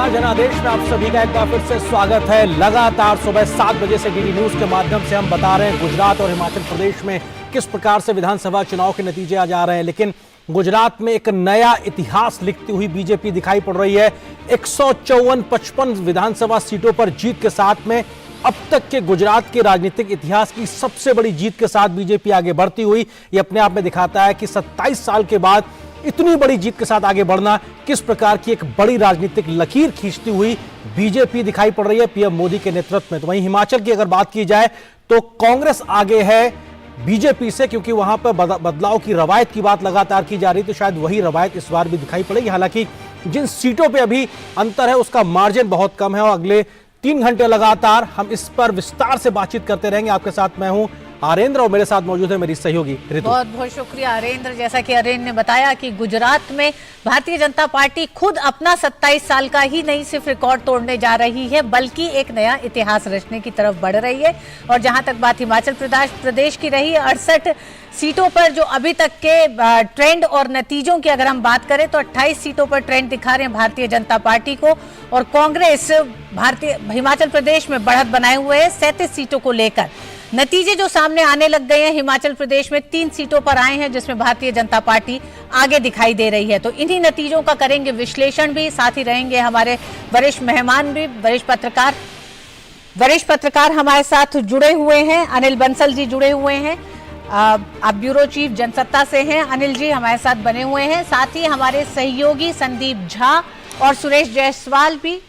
नमस्कार, जनादेश में आप सभी का एक बार फिर से स्वागत है। लगातार सुबह 7 बजे से डीडी न्यूज के माध्यम से हम बता रहे हैं गुजरात और हिमाचल प्रदेश में किस प्रकार से विधानसभा चुनाव के नतीजे आ जा रहे हैं। लेकिन गुजरात में एक नया इतिहास लिखती हुई बीजेपी दिखाई पड़ रही है। 154-55 विधानसभा सीटों पर जीत के साथ में अब तक के गुजरात के राजनीतिक इतिहास की सबसे बड़ी जीत के साथ बीजेपी आगे बढ़ती हुई ये अपने आप में दिखाता है कि 27 साल के बाद इतनी बड़ी जीत के साथ आगे बढ़ना किस प्रकार की एक बड़ी राजनीतिक लकीर खींचती हुई बीजेपी दिखाई पड़ रही है पीएम मोदी के नेतृत्व में। तो वहीं हिमाचल की अगर बात की जाए तो कांग्रेस आगे है बीजेपी से, क्योंकि वहां पर बदलाव की रवायत की बात लगातार की जा रही, तो शायद वही रवायत इस बार भी दिखाई पड़ेगी। हालांकि जिन सीटों पर अभी अंतर है उसका मार्जिन बहुत कम है और अगले 3 घंटे लगातार हम इस पर विस्तार से बातचीत करते रहेंगे। आपके साथ मैं हूं आरेंद्र और मेरे साथ मौजूद है मेरी सहयोगी ऋतु। बहुत बहुत शुक्रिया आरेंद्र। जैसा कि आरेंद्र ने बताया कि गुजरात में भारतीय जनता पार्टी खुद अपना 27 साल का ही नहीं सिर्फ रिकॉर्ड तोड़ने जा रही है बल्कि एक नया इतिहास रचने की तरफ बढ़ रही है। और जहां तक बात हिमाचल प्रदेश की रही, 68 सीटों पर जो अभी तक के ट्रेंड और नतीजों की अगर हम बात करें तो 28 सीटों पर ट्रेंड दिखा रहे हैं भारतीय जनता पार्टी को, और कांग्रेस हिमाचल प्रदेश में बढ़त बनाए हुए है 37 सीटों को लेकर। नतीजे जो सामने आने लग गए हैं, हिमाचल प्रदेश में 3 सीटों पर आए हैं जिसमें भारतीय जनता पार्टी आगे दिखाई दे रही है। तो इन्हीं नतीजों का करेंगे विश्लेषण भी, साथ ही रहेंगे हमारे वरिष्ठ मेहमान भी, वरिष्ठ पत्रकार हमारे साथ जुड़े हुए हैं। अनिल बंसल जी जुड़े हुए हैं, आप ब्यूरो चीफ जनसत्ता से हैं, अनिल जी हमारे साथ बने हुए हैं। साथ ही हमारे सहयोगी संदीप झा और सुरेश जायसवाल भी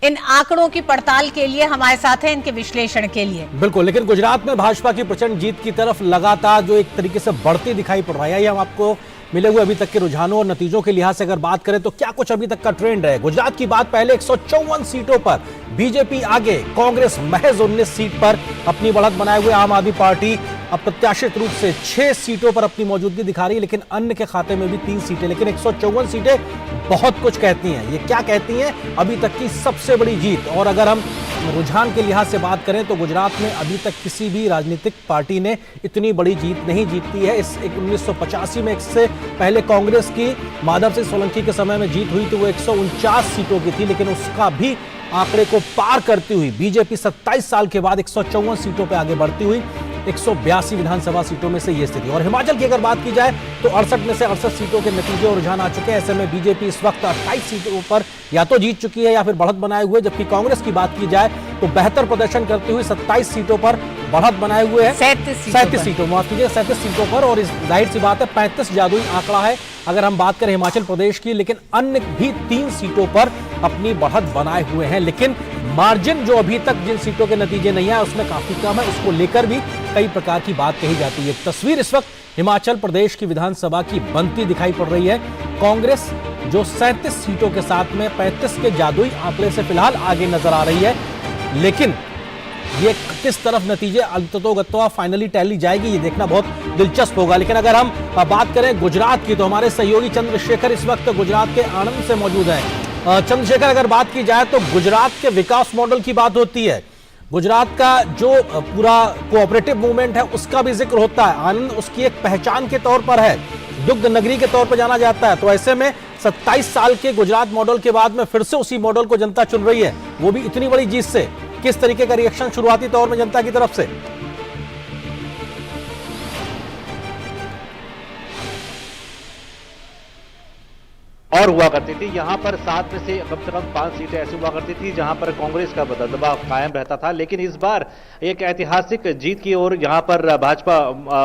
इन आंकड़ों की पड़ताल के लिए हमारे साथ हैं, इनके विश्लेषण के लिए। बिल्कुल, लेकिन गुजरात में भाजपा की प्रचंड जीत की तरफ लगातार जो एक तरीके से बढ़ती दिखाई पड़ रहा है, ये हम आपको मिले हुए अभी तक के रुझानों और नतीजों के लिहाज से अगर बात करें तो क्या कुछ अभी तक का ट्रेंड है। गुजरात की बात पहले 154 सीटों पर बीजेपी आगे, कांग्रेस महज 19 सीट पर अपनी बढ़त बनाए हुए। आम आदमी पार्टी अप्रत्याशित रूप से 6 सीटों पर अपनी मौजूदगी दिखा रही है, लेकिन अन्य के खाते में भी 3 सीटें। लेकिन 154 सीटें बहुत कुछ कहती हैं। ये क्या कहती हैं? अभी तक की सबसे बड़ी जीत। और अगर हम रुझान के लिहाज से बात करें तो गुजरात में अभी तक किसी भी राजनीतिक पार्टी ने इतनी बड़ी जीत नहीं जीती है। इस 1985 में इससे पहले कांग्रेस की माधव सिंह सोलंकी के समय में जीत हुई थी, वो 149 सीटों की थी, लेकिन उसका भी आंकड़े को पार करती हुई बीजेपी 27 साल के बाद 154 सीटों पर आगे बढ़ती हुई 182 विधानसभा सीटों में से ये स्थिति। और हिमाचल की अगर बात की जाए तो 68 में से 68 सीटों के नतीजे और रुझान आ चुके हैं। ऐसे में बीजेपी इस वक्त 28 सीटों पर या तो जीत चुकी है या फिर बढ़त बनाए हुए, जबकि कांग्रेस की बात की जाए तो बेहतर प्रदर्शन करती हुई 27 सीटों पर बढ़त बनाए हुए है, 37 सीटों माफ कीजिए 37 सीटों पर। और इस जाहिर सी बात है 35 जादुई आंकड़ा है अगर हम बात करें हिमाचल प्रदेश की, लेकिन अन्य भी 3 सीटों पर अपनी बढ़त बनाए हुए हैं। लेकिन मार्जिन जो अभी तक जिन सीटों के नतीजे नहीं आए उसमें काफी कम है, उसको लेकर भी कई प्रकार की बात कही जाती है। तस्वीर इस वक्त हिमाचल प्रदेश की विधानसभा की बनती दिखाई पड़ रही है। कांग्रेस जो 37 सीटों के साथ में 35 के जादुई आंकड़े से फिलहाल आगे नजर आ रही है, लेकिन ये किस तरफ नतीजे अंततोगत्वा फाइनली टैली जाएगी ये देखना बहुत दिलचस्प होगा। लेकिन अगर हम बात करें गुजरात की तो हमारे सहयोगी चंद्रशेखर इस वक्त गुजरात के आणंद से मौजूद है। चंद्रशेखर, अगर बात की जाए तो गुजरात के विकास मॉडल की बात होती है, गुजरात का जो पूरा कोऑपरेटिव मूवमेंट है उसका भी जिक्र होता है। आनंद उसकी एक पहचान के तौर पर है, दुग्ध नगरी के तौर पर जाना जाता है। तो ऐसे में 27 साल के गुजरात मॉडल के बाद में फिर से उसी मॉडल को जनता चुन रही है, वो भी इतनी बड़ी जीत से। किस तरीके का रिएक्शन शुरुआती तौर में जनता की तरफ से? और हुआ करती थी यहाँ पर 7 में से कम 5 सीटें ऐसी हुआ करती थी जहां पर कांग्रेस का दबदबा कायम रहता था। लेकिन इस बार एक ऐतिहासिक जीत की ओर यहाँ पर भाजपा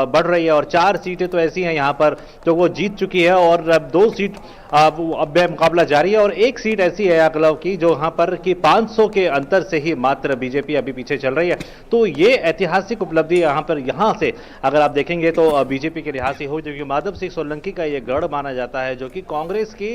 बढ़ रही है और 4 सीटें तो ऐसी हैं यहाँ पर जो वो जीत चुकी है और 2 सीट अब मुकाबला जारी है और 1 सीट ऐसी है अगलव की जो यहाँ पर कि 500 के अंतर से ही मात्र बीजेपी अभी पीछे चल रही है। तो ये ऐतिहासिक उपलब्धि यहाँ से अगर आप देखेंगे तो बीजेपी के लिहाज से हो, क्योंकि माधव सिंह सोलंकी का ये गढ़ माना जाता है जो कि कांग्रेस की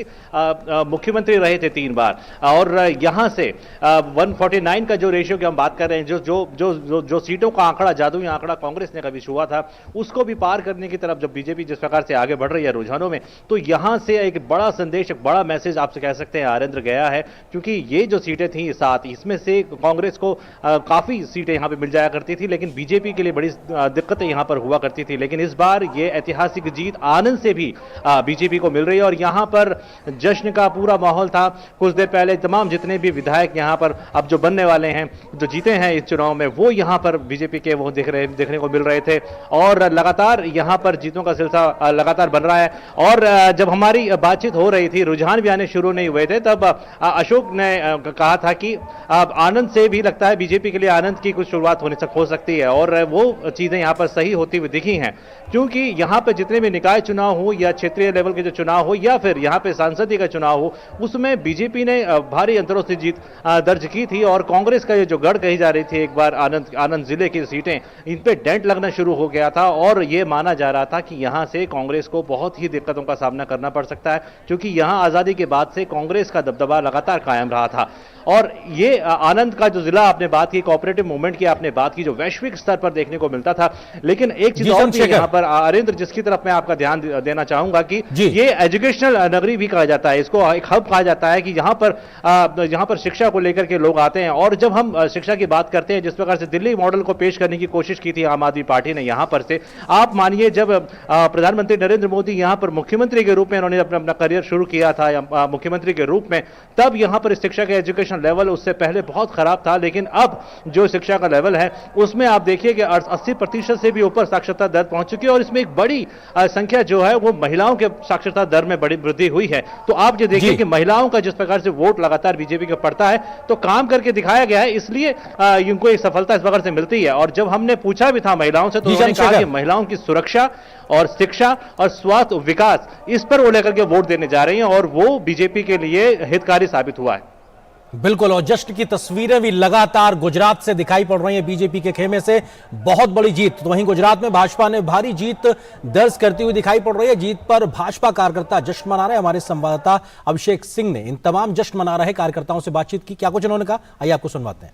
मुख्यमंत्री रहे थे 3 बार। और यहां से 149 का जो रेशियो की हम बात कर रहे हैं, जो सीटों का आंकड़ा, जादुई आंकड़ा कांग्रेस ने कभी छुआ था, उसको भी पार करने की तरफ जब बीजेपी जिस प्रकार से आगे बढ़ रही है रुझानों में, तो यहां से एक बड़ा बड़ा संदेश, एक बड़ा मैसेज आपसे कह सकते हैं आरेंद्र गया है, क्योंकि ये जो सीटें थी 7, इसमें से कांग्रेस को काफी सीटें यहां पे मिल जाया करती थी, लेकिन बीजेपी के लिए बड़ी दिक्कतें यहां पर हुआ करती थी। लेकिन इस बार ये ऐतिहासिक जीत आनंद से भी बीजेपी को मिल रही है और यहां पर जश्न का पूरा माहौल था। कुछ देर पहले तमाम जितने भी विधायक यहां पर अब जो बनने वाले हैं, जो जीते हैं इस चुनाव में, वो यहां पर बीजेपी के वो देखने को मिल रहे थे और लगातार यहां पर जीतों का सिलसिला लगातार बन रहा है। और जब हमारी बातचीत हो रही थी, रुझान भी आने शुरू नहीं हुए थे, तब अशोक ने कहा था कि आनंद से भी लगता है बीजेपी के लिए आनंद की कुछ शुरुआत हो सकती है और वो चीजें यहां पर सही होती हुई दिखी हैं, क्योंकि यहां पर जितने भी निकाय चुनाव हो या क्षेत्रीय लेवल के जो चुनाव हो या फिर यहां पे सांसदीय का चुनाव हो, उसमें बीजेपी ने भारी अंतरों से जीत दर्ज की थी और कांग्रेस का ये जो गढ़ कही जा रही थी एक बार आनंद जिले की सीटें, इन पे डेंट लगना शुरू हो गया था और ये माना जा रहा था कि यहां से कांग्रेस को बहुत ही दिक्कतों का सामना करना पड़ सकता है, क्योंकि यहां आजादी के बाद से कांग्रेस का दबदबा लगातार कायम रहा था। और ये आनंद का जो जिला आपने बात की, कोऑपरेटिव मूवमेंट की आपने बात की, जो वैश्विक स्तर पर देखने को मिलता था। लेकिन एक चीज और भी यहां पर अरिंद्र, जिसकी तरफ मैं आपका ध्यान देना चाहूंगा कि ये एजुकेशनल नगरी भी कहा जाता है, इसको एक हब कहा जाता है कि यहां पर शिक्षा को लेकर के लोग आते हैं। और जब हम शिक्षा की बात करते हैं, जिस प्रकार से दिल्ली मॉडल को पेश करने की कोशिश की थी आम आदमी पार्टी ने यहां पर से, आप मानिए जब प्रधानमंत्री नरेंद्र मोदी यहां पर मुख्यमंत्री के रूप में उन्होंने अपना करियर शुरू किया था या मुख्यमंत्री के रूप में, तब यहां पर शिक्षा का एजुकेशन लेवल उससे पहले बहुत खराब था। लेकिन अब जो शिक्षा का लेवल है उसमें आप देखिए कि 80% से भी ऊपर साक्षरता दर पहुंच चुकी है और इसमें एक बड़ी संख्या जो है वो महिलाओं के साक्षरता दर में बड़ी वृद्धि हुई है। तो आप ये देखिए कि महिलाओं का जिस प्रकार से वोट लगातार बीजेपी का पड़ता है, तो काम करके दिखाया गया है, इसलिए इनको एक सफलता इस प्रकार से मिलती है। और जब हमने पूछा भी था महिलाओं से, तो उन्होंने कहा कि महिलाओं की सुरक्षा और शिक्षा और स्वास्थ्य विकास, इस पर वो लेकर के वोट देने जा रही हैं और वो बीजेपी के लिए हितकारी साबित हुआ है। बिल्कुल, और जश्न की तस्वीरें भी लगातार गुजरात से दिखाई पड़ रही हैं, बीजेपी के खेमे से बहुत बड़ी जीत। तो वहीं गुजरात में भाजपा ने भारी जीत दर्ज करती हुई दिखाई पड़ रही है। जीत पर भाजपा कार्यकर्ता जश्न मना रहे हैं। हमारे संवाददाता अभिषेक सिंह ने इन तमाम जश्न मना रहे कार्यकर्ताओं से बातचीत की। क्या कुछ उन्होंने कहा, आइए आपको सुनवाते हैं।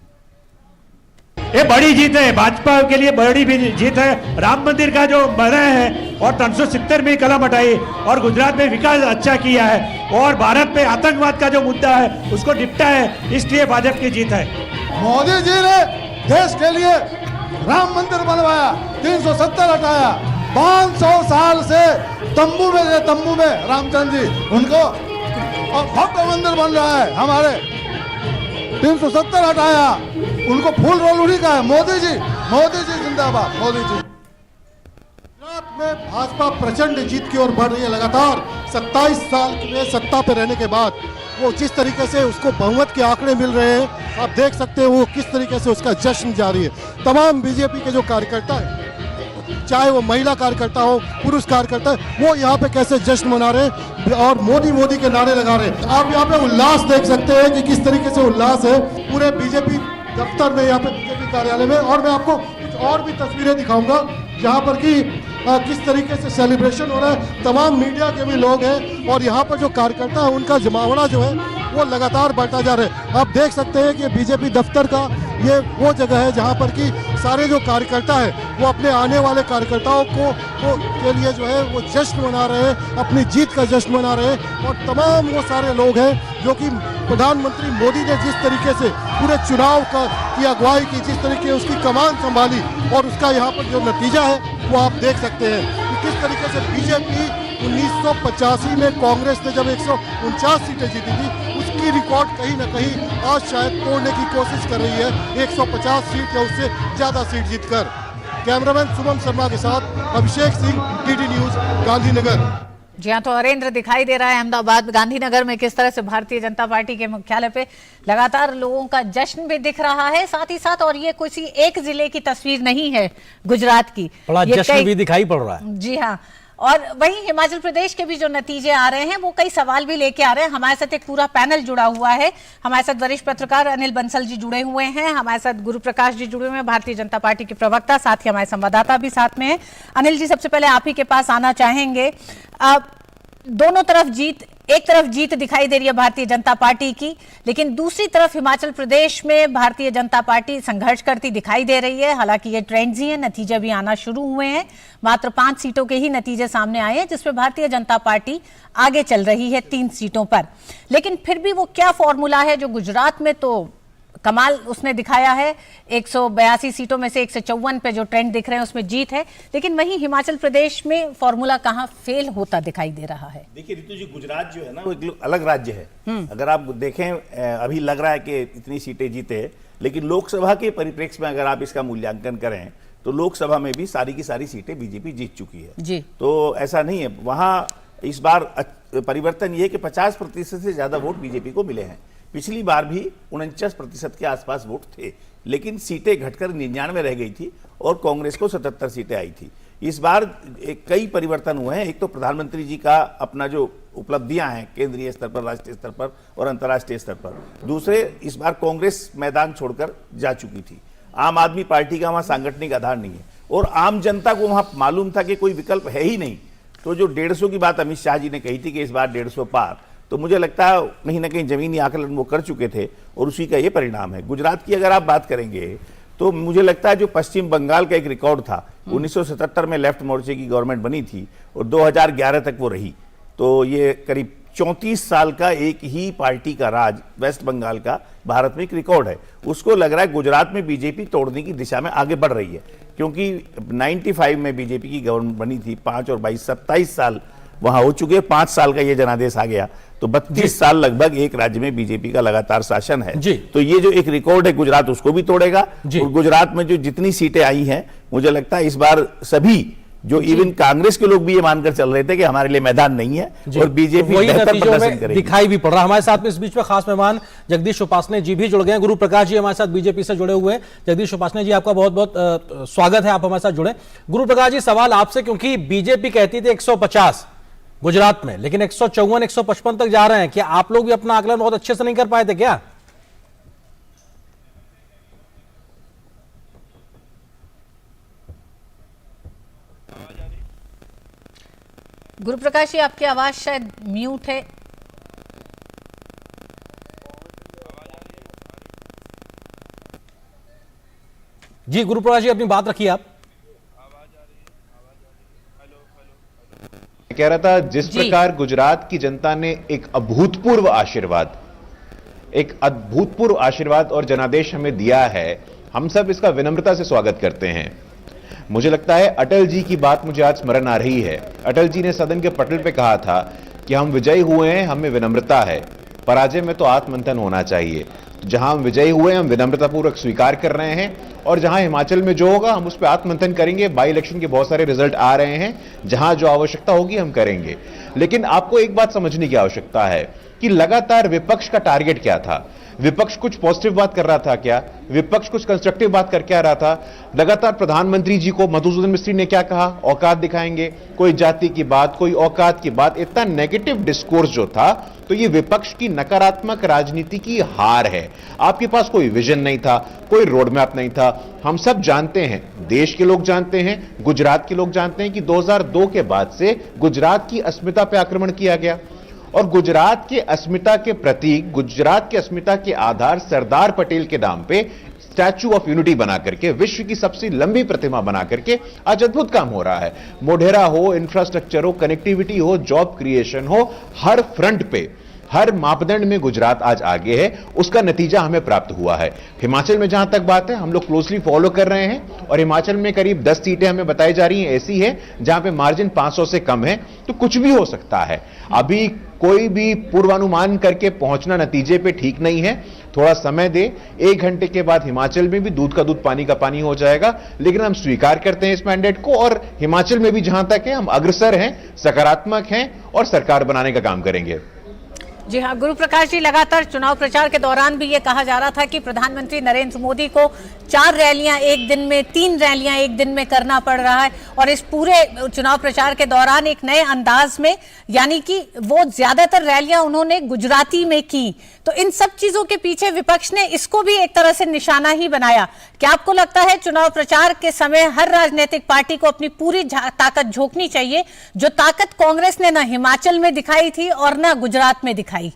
ये बड़ी जीत है, भाजपा के लिए बड़ी भी जीत है। राम मंदिर का जो बना है और 370 में कलम हटाई और गुजरात में विकास अच्छा किया है और भारत में आतंकवाद का जो मुद्दा है उसको निपटा है, इसलिए भाजपा की जीत है। मोदी जी ने देश के लिए राम मंदिर बनवाया, 370 हटाया, 500 साल से तंबू में रामचंद्र जी, उनको भव्य मंदिर बन रहा है, हमारे 370 हटाया, उनको फूल रोलूरी का है। मोदी जी जिंदाबाद, मोदी जी। गुजरात में भाजपा प्रचंड जीत की ओर बढ़ रही है लगातार। 27 साल में सत्ता पे रहने के बाद वो जिस तरीके से उसको बहुमत के आंकड़े मिल रहे हैं, आप देख सकते हैं वो किस तरीके से उसका जश्न जारी है। तमाम बीजेपी के जो कार्यकर्ता हैं, चाहे वो महिला कार्यकर्ता हो, पुरुष कार्यकर्ता, वो यहाँ पे कैसे जश्न मना रहे हैं और मोदी के नारे लगा रहे हैं। आप यहाँ पे उल्लास देख सकते हैं कि किस तरीके से उल्लास है पूरे बीजेपी दफ्तर में, यहाँ पे बीजेपी कार्यालय में। और मैं आपको कुछ और भी तस्वीरें दिखाऊंगा जहाँ पर कि किस तरीके से सेलिब्रेशन हो रहा है। तमाम मीडिया के भी लोग हैं और यहाँ पर जो कार्यकर्ता है उनका जमावड़ा जो है वो लगातार बढ़ता जा रहा है। आप देख सकते हैं कि बीजेपी दफ्तर का ये वो जगह है जहाँ पर कि सारे जो कार्यकर्ता है वो अपने आने वाले कार्यकर्ताओं को के लिए जो है वो जश्न मना रहे हैं, अपनी जीत का जश्न मना रहे हैं। और तमाम वो सारे लोग हैं जो कि प्रधानमंत्री मोदी ने जिस तरीके से पूरे चुनाव की अगुवाई की, जिस तरीके उसकी कमान संभाली और उसका यहाँ पर जो नतीजा है वो आप देख सकते हैं कि किस तरीके से बीजेपी 1985 में कांग्रेस ने जब 149 सीटें जीती थी, उसकी रिकॉर्ड कहीं ना कहीं आज शायद तोड़ने की कोशिश कर रही है 150 सीट या उससे ज़्यादा सीट जीतकर। कैमरामैन शुभम शर्मा के साथ अभिषेक सिंह, टीटी न्यूज, गांधीनगर। जी हाँ, तो अरेंद्र दिखाई दे रहा है अहमदाबाद गांधीनगर में किस तरह से भारतीय जनता पार्टी के मुख्यालय पे लगातार लोगों का जश्न भी दिख रहा है, साथ ही साथ, और ये किसी एक जिले की तस्वीर नहीं है गुजरात की, बड़ा जश्न भी दिखाई पड़ रहा है। जी हाँ, और वहीं हिमाचल प्रदेश के भी जो नतीजे आ रहे हैं वो कई सवाल भी लेके आ रहे हैं। हमारे साथ एक पूरा पैनल जुड़ा हुआ है। हमारे साथ वरिष्ठ पत्रकार अनिल बंसल जी जुड़े हुए हैं, हमारे साथ गुरु प्रकाश जी जुड़े हुए हैं, भारतीय जनता पार्टी के प्रवक्ता, साथ ही हमारे संवाददाता भी साथ में है। अनिल जी, सबसे पहले आप ही के पास आना चाहेंगे। दोनों तरफ जीत एक तरफ जीत दिखाई दे रही है भारतीय जनता पार्टी की, लेकिन दूसरी तरफ हिमाचल प्रदेश में भारतीय जनता पार्टी संघर्ष करती दिखाई दे रही है। हालांकि ये ट्रेंड्स ही हैं, नतीजे भी आना शुरू हुए हैं। मात्र 5 सीटों के ही नतीजे सामने आए हैं, जिसमें भारतीय जनता पार्टी आगे चल रही है 3 सीटों पर। लेकिन फिर भी वो क्या फॉर्मूला है जो गुजरात में तो कमाल उसने दिखाया है, 182 सीटों में से 154 पे जो ट्रेंड दिख रहे हैं उसमें जीत है, लेकिन वहीं हिमाचल प्रदेश में फॉर्मूला कहां फेल होता दिखाई दे रहा है। देखिए रितु जी, गुजरात जो है ना वो एक अलग राज्य है। अगर आप देखें, अभी लग रहा है कि इतनी सीटें जीते, लेकिन लोकसभा के परिप्रेक्ष्य में अगर आप इसका मूल्यांकन करें तो लोकसभा में भी सारी की सारी सीटें बीजेपी जीत चुकी है जी। तो ऐसा नहीं है। वहां इस बार परिवर्तन ये है कि 50% से ज्यादा वोट बीजेपी को मिले हैं। पिछली बार भी 49% के आसपास वोट थे, लेकिन सीटें घटकर 99 रह गई थी और कांग्रेस को 77 सीटें आई थी। इस बार कई परिवर्तन हुए हैं। एक तो प्रधानमंत्री जी का अपना जो उपलब्धियां हैं केंद्रीय स्तर पर, राष्ट्रीय स्तर पर और अंतर्राष्ट्रीय स्तर पर। दूसरे, इस बार कांग्रेस मैदान छोड़कर जा चुकी थी। आम आदमी पार्टी का वहां सांगठनिक आधार नहीं है और आम जनता को वहां मालूम था कि कोई विकल्प है ही नहीं। तो जो 150 की बात अमित शाह जी ने कही थी कि इस बार 150 पार, तो मुझे लगता है कहीं ना कहीं जमीनी आकलन वो कर चुके थे और उसी का ये परिणाम है। गुजरात की अगर आप बात करेंगे तो मुझे लगता है जो पश्चिम बंगाल का एक रिकॉर्ड था, 1977 में लेफ्ट मोर्चे की गवर्नमेंट बनी थी और 2011 तक वो रही। तो ये करीब 34 साल का एक ही पार्टी का राज वेस्ट बंगाल का भारत में एक रिकॉर्ड है। उसको लग रहा है गुजरात में बीजेपी तोड़ने की दिशा में आगे बढ़ रही है, क्योंकि 95 में बीजेपी की गवर्नमेंट बनी थी, 5 और 22 27 साल वहां हो चुके। 5 साल का ये जनादेश आ गया तो 32 साल लगभग एक राज्य में बीजेपी का लगातार शासन है जी। तो ये जो एक रिकॉर्ड है गुजरात उसको भी तोड़ेगा। और गुजरात में जो जितनी सीटें आई हैं, मुझे लगता है इस बार सभी जो इवन कांग्रेस के लोग भी ये मानकर चल रहे थे कि हमारे लिए मैदान नहीं है और बीजेपी बेहतर प्रदर्शन करेगी, दिखाई भी पड़ रहा है। हमारे साथ में इस बीच में खास मेहमान जगदीश उपासने जी भी जुड़ गए हैं। गुरु प्रकाश जी हमारे साथ बीजेपी से जुड़े हुए हैं। जगदीश उपासने जी, आपका बहुत बहुत स्वागत है, आप हमारे साथ जुड़े। गुरु प्रकाश जी, सवाल आपसे, क्योंकि बीजेपी कहती थी 150 गुजरात में, लेकिन 154 155 तक जा रहे हैं। क्या आप लोग भी अपना आकलन बहुत अच्छे से नहीं कर पाए थे क्या? गुरु प्रकाश जी, आपकी आवाज शायद म्यूट है। जी गुरु प्रकाश जी, अपनी बात रखिए आप। कह रहा था जिस प्रकार गुजरात की जनता ने एक अभूतपूर्व आशीर्वाद और जनादेश हमें दिया है, हम सब इसका विनम्रता से स्वागत करते हैं। मुझे लगता है अटल जी की बात मुझे आज स्मरण आ रही है। अटल जी ने सदन के पटल पे कहा था कि हम विजयी हुए हैं, हमें विनम्रता है, पराजय में तो आत्ममंथन होना चाहिए। तो जहां हम विजयी हुए हम विनम्रतापूर्वक स्वीकार कर रहे हैं और जहां हिमाचल में जो होगा हम उस पर आत्ममंथन करेंगे। बाई इलेक्शन के बहुत सारे रिजल्ट आ रहे हैं, जहां जो आवश्यकता होगी हम करेंगे। लेकिन आपको एक बात समझने की आवश्यकता है कि लगातार विपक्ष का टारगेट क्या था। विपक्ष कुछ पॉजिटिव बात कर रहा था क्या? विपक्ष कुछ कंस्ट्रक्टिव बात करके आ रहा था? लगातार प्रधानमंत्री जी को मधुसूदन मिस्त्री ने क्या कहा? औकात दिखाएंगे, कोई जाति की बात, कोई औकात की बात, इतना नेगेटिव डिस्कोर्स जो था। तो ये विपक्ष की नकारात्मक राजनीति की हार है। आपके पास कोई विजन नहीं था, कोई रोड मैप नहीं था। हम सब जानते हैं, देश के लोग जानते हैं, गुजरात के लोग जानते हैं कि 2002 के बाद से गुजरात की अस्मिता पर आक्रमण किया गया और गुजरात के अस्मिता के प्रतीक, गुजरात के अस्मिता के आधार सरदार पटेल के नाम पे स्टैच्यू ऑफ यूनिटी बना करके, विश्व की सबसे लंबी प्रतिमा बना करके आज अद्भुत काम हो रहा है। मोढेरा हो, इंफ्रास्ट्रक्चर हो, कनेक्टिविटी हो, जॉब क्रिएशन हो, हर फ्रंट पे, हर मापदंड में गुजरात आज आगे है। उसका नतीजा हमें प्राप्त हुआ है। हिमाचल में जहां तक बात है, हम लोग क्लोजली फॉलो कर रहे हैं और हिमाचल में करीब 10 सीटें हमें बताई जा रही हैं ऐसी है जहां पे मार्जिन 500 से कम है। तो कुछ भी हो सकता है, अभी कोई भी पूर्वानुमान करके पहुंचना नतीजे पे ठीक नहीं है। थोड़ा समय दे, 1 घंटे के बाद हिमाचल में भी दूध का दूध पानी का पानी हो जाएगा। लेकिन हम स्वीकार करते हैं इस मैंडेट को और हिमाचल में भी जहां तक है हम अग्रसर हैं, सकारात्मक हैं और सरकार बनाने का काम करेंगे। जी हाँ गुरु प्रकाश जी, लगातार चुनाव प्रचार के दौरान भी ये कहा जा रहा था कि प्रधानमंत्री नरेंद्र मोदी को 4 रैलियां एक दिन में, 3 रैलियां एक दिन में करना पड़ रहा है और इस पूरे चुनाव प्रचार के दौरान एक नए अंदाज में, यानी कि वो ज्यादातर रैलियां उन्होंने गुजराती में की। तो इन सब चीजों के पीछे विपक्ष ने इसको भी एक तरह से निशाना ही बनाया। क्या आपको लगता है चुनाव प्रचार के समय हर राजनीतिक पार्टी को अपनी पूरी ताकत झोंकनी चाहिए, जो ताकत कांग्रेस ने न हिमाचल में दिखाई थी और न गुजरात में दिखाई?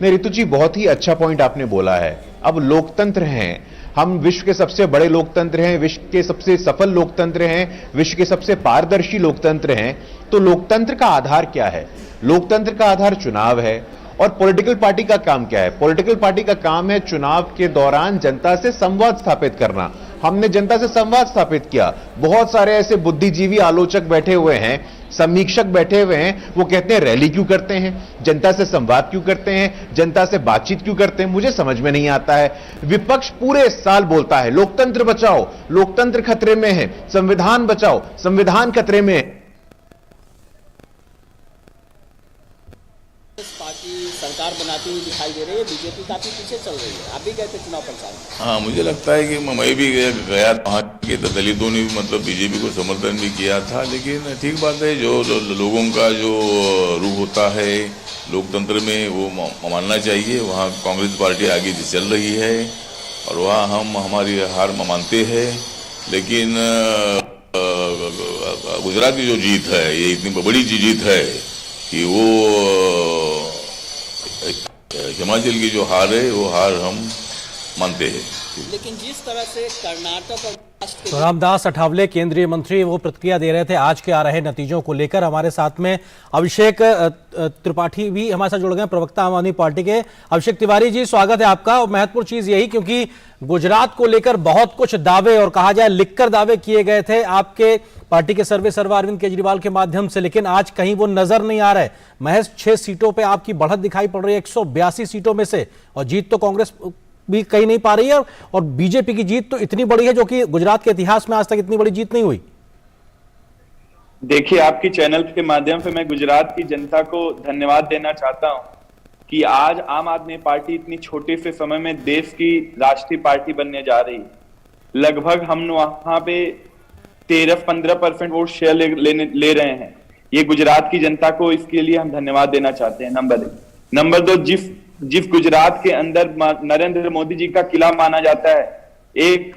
नहीं रितु जी, बहुत ही अच्छा पॉइंट आपने बोला है। अब लोकतंत्र हैं, हम विश्व के सबसे बड़े लोकतंत्र हैं, विश्व के सबसे सफल लोकतंत्र हैं, विश्व के सबसे पारदर्शी लोकतंत्र हैं। तो लोकतंत्र का आधार क्या है? लोकतंत्र का आधार चुनाव है। और पॉलिटिकल पार्टी का काम क्या है? पॉलिटिकल पार्टी का काम है चुनाव के दौरान जनता से संवाद स्थापित करना। हमने जनता से संवाद स्थापित किया। बहुत सारे ऐसे बुद्धिजीवी आलोचक बैठे हुए हैं, समीक्षक बैठे हुए हैं, वो कहते हैं रैली क्यों करते हैं, जनता से संवाद क्यों करते हैं, जनता से बातचीत क्यों करते हैं? मुझे समझ में नहीं आता है। विपक्ष पूरे साल बोलता है लोकतंत्र बचाओ, लोकतंत्र खतरे में है, संविधान बचाओ, संविधान खतरे में है। पार्टी सरकार बनाती हुई दिखाई दे रही है, बीजेपी काफी पीछे चल रही है। आप भी गए थे चुनाव प्रचार में? हाँ, मुझे लगता है कि मैं भी गया, वहाँ के दलितों ने मतलब बीजेपी को समर्थन भी किया था। लेकिन ठीक बात है, जो लोगों का जो रूख होता है लोकतंत्र में वो मानना चाहिए। वहाँ कांग्रेस पार्टी आगे चल रही है और वहाँ हम हमारी हार मानते हैं। लेकिन गुजरात की जो जीत है, ये इतनी बड़ी जीत है कि वो हिमाचल की जो हार है वो हार हम मानते हैं। लेकिन जिस तरह से कर्नाटक और तो रामदास अठावले केंद्रीय मंत्री वो प्रतिक्रिया दे रहे थे आज के आ रहे नतीजों को लेकर। हमारे साथ में अभिषेक त्रिपाठी भी हमारे साथ जुड़ गए, प्रवक्ता आम आदमी पार्टी के। अभिषेक तिवारी जी, स्वागत है आपका। और महत्वपूर्ण चीज यही, क्योंकि गुजरात को लेकर बहुत कुछ दावे और कहा जाए लिखकर दावे किए गए थे आपके पार्टी के सर्वा अरविंद केजरीवाल के माध्यम से, लेकिन आज कहीं वो नजर नहीं आ रहा है। महज 6 सीटों पे आपकी बढ़त दिखाई पड़ रही है 182 सीटों में से, और जीत तो कांग्रेस भी कहीं नहीं पा रही है। और बीजेपी की जीत तो इतनी बड़ी है जो कि गुजरात के इतिहास में आज तक इतनी बड़ी जीत नहीं हुई। देखिए, आपकी चैनल के माध्यम से मैं गुजरात की जनता को धन्यवाद देना चाहता हूं कि आज आम आदमी पार्टी इतनी छोटे से समय में देश की राष्ट्रीय पार्टी बनने जा रही है। लगभग हम वहां पे 13-15% वोट शेयर ले रहे हैं। ये गुजरात की जनता को इसके लिए हम धन्यवाद देना चाहते हैं, नंबर 1। नंबर 2, जिस गुजरात के अंदर नरेंद्र मोदी जी का किला माना जाता है, एक